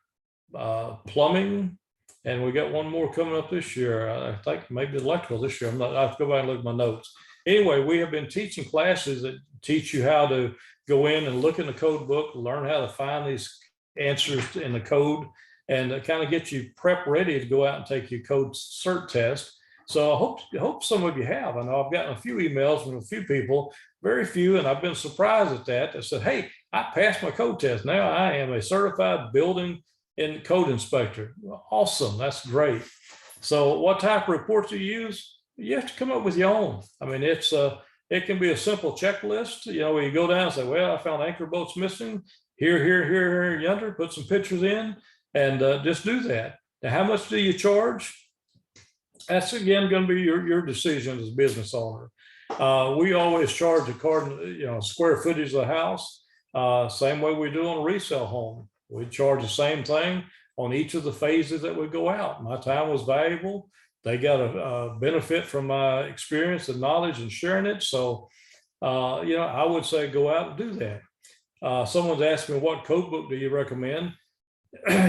plumbing, and we got one more coming up this year. I think maybe electrical this year. I have to go back and look at my notes. Anyway, we have been teaching classes that teach you how to go in and look in the code book, learn how to find these answers in the code, and kind of get you prep ready to go out and take your code cert test. So I hope some of you have. I know I've gotten a few emails from a few people, very few, and I've been surprised at that. They said, hey, I passed my code test. Now I am a certified building and code inspector. Awesome, that's great. So what type of reports do you use? You have to come up with your own. I mean, it can be a simple checklist, where you go down and say, well, I found anchor bolts missing here, yonder, put some pictures in, and just do that. Now, how much do you charge? That's again going to be your decision as a business owner. We always charge according, square footage of the house. Same way we do on a resale home. We charge the same thing on each of the phases that we go out. My time was valuable. They got a benefit from my experience and knowledge and sharing it. So, I would say go out and do that. Someone's asked me, what code book do you recommend?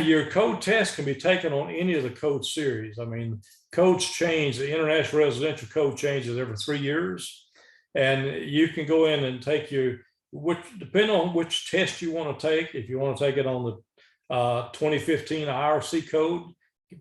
Your code test can be taken on any of the code series. I mean, codes change. The International Residential Code changes every 3 years. And you can go in and take your depending on which test you want to take, if you want to take it on the 2015 IRC code,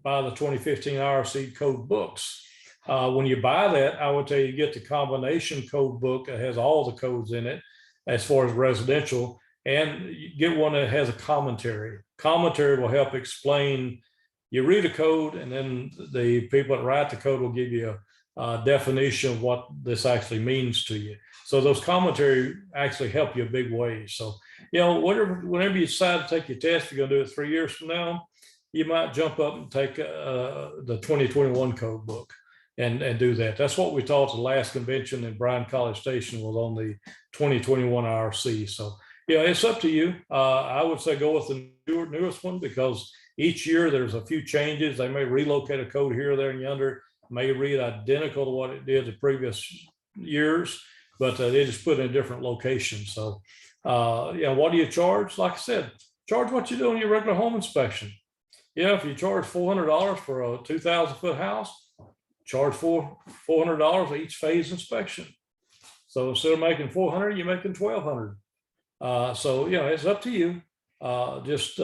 buy the 2015 IRC code books. When you buy that, I would tell you get the combination code book that has all the codes in it as far as residential, and you get one that has a commentary. Commentary will help explain. You read a code, and then the people that write the code will give you a definition of what this actually means to you. So those commentary actually help you a big way. So, you know, whenever you decide to take your test, you're gonna do it 3 years from now, you might jump up and take the 2021 code book and do that. That's what we taught the last convention in Bryan College Station, was on the 2021 IRC. So, yeah, it's up to you. I would say go with the newest one, because each year there's a few changes. They may relocate a code here, there, and yonder, may read identical to what it did the previous years, but they just put it in a different location. So, yeah, what do you charge? Like I said, charge what you do on your regular home inspection. Yeah, if you charge $400 for a 2,000-foot house, charge $400 each phase inspection. So instead of making $400, you're making $1,200. So, you know, it's up to you. Just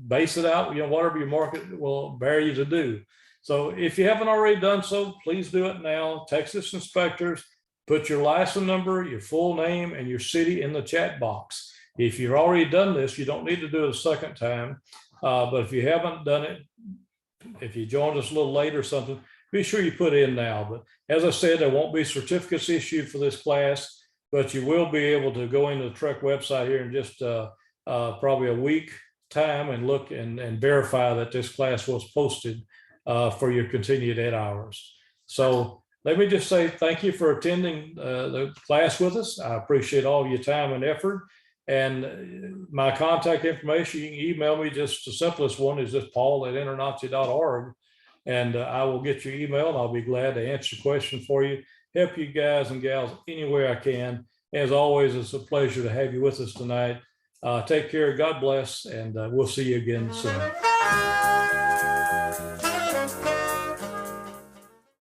base it out, you know, whatever your market will bear you to do. So if you haven't already done so, please do it now. Texas inspectors, put your license number, your full name, and your city in the chat box. If you've already done this, you don't need to do it a second time. But if you haven't done it, if you joined us a little late or something, be sure you put in now. But as I said, there won't be certificates issued for this class, but you will be able to go into the TREC website here in just probably a week time and look and verify that this class was posted for your continued ed hours. So let me just say thank you for attending the class with us. I appreciate all your time and effort. And my contact information, you can email me. Just the simplest one is just paul@internachi.org. And I will get your email, and I'll be glad to answer questions for you, help you guys and gals any way I can. As always, it's a pleasure to have you with us tonight. Take care, God bless, and we'll see you again soon.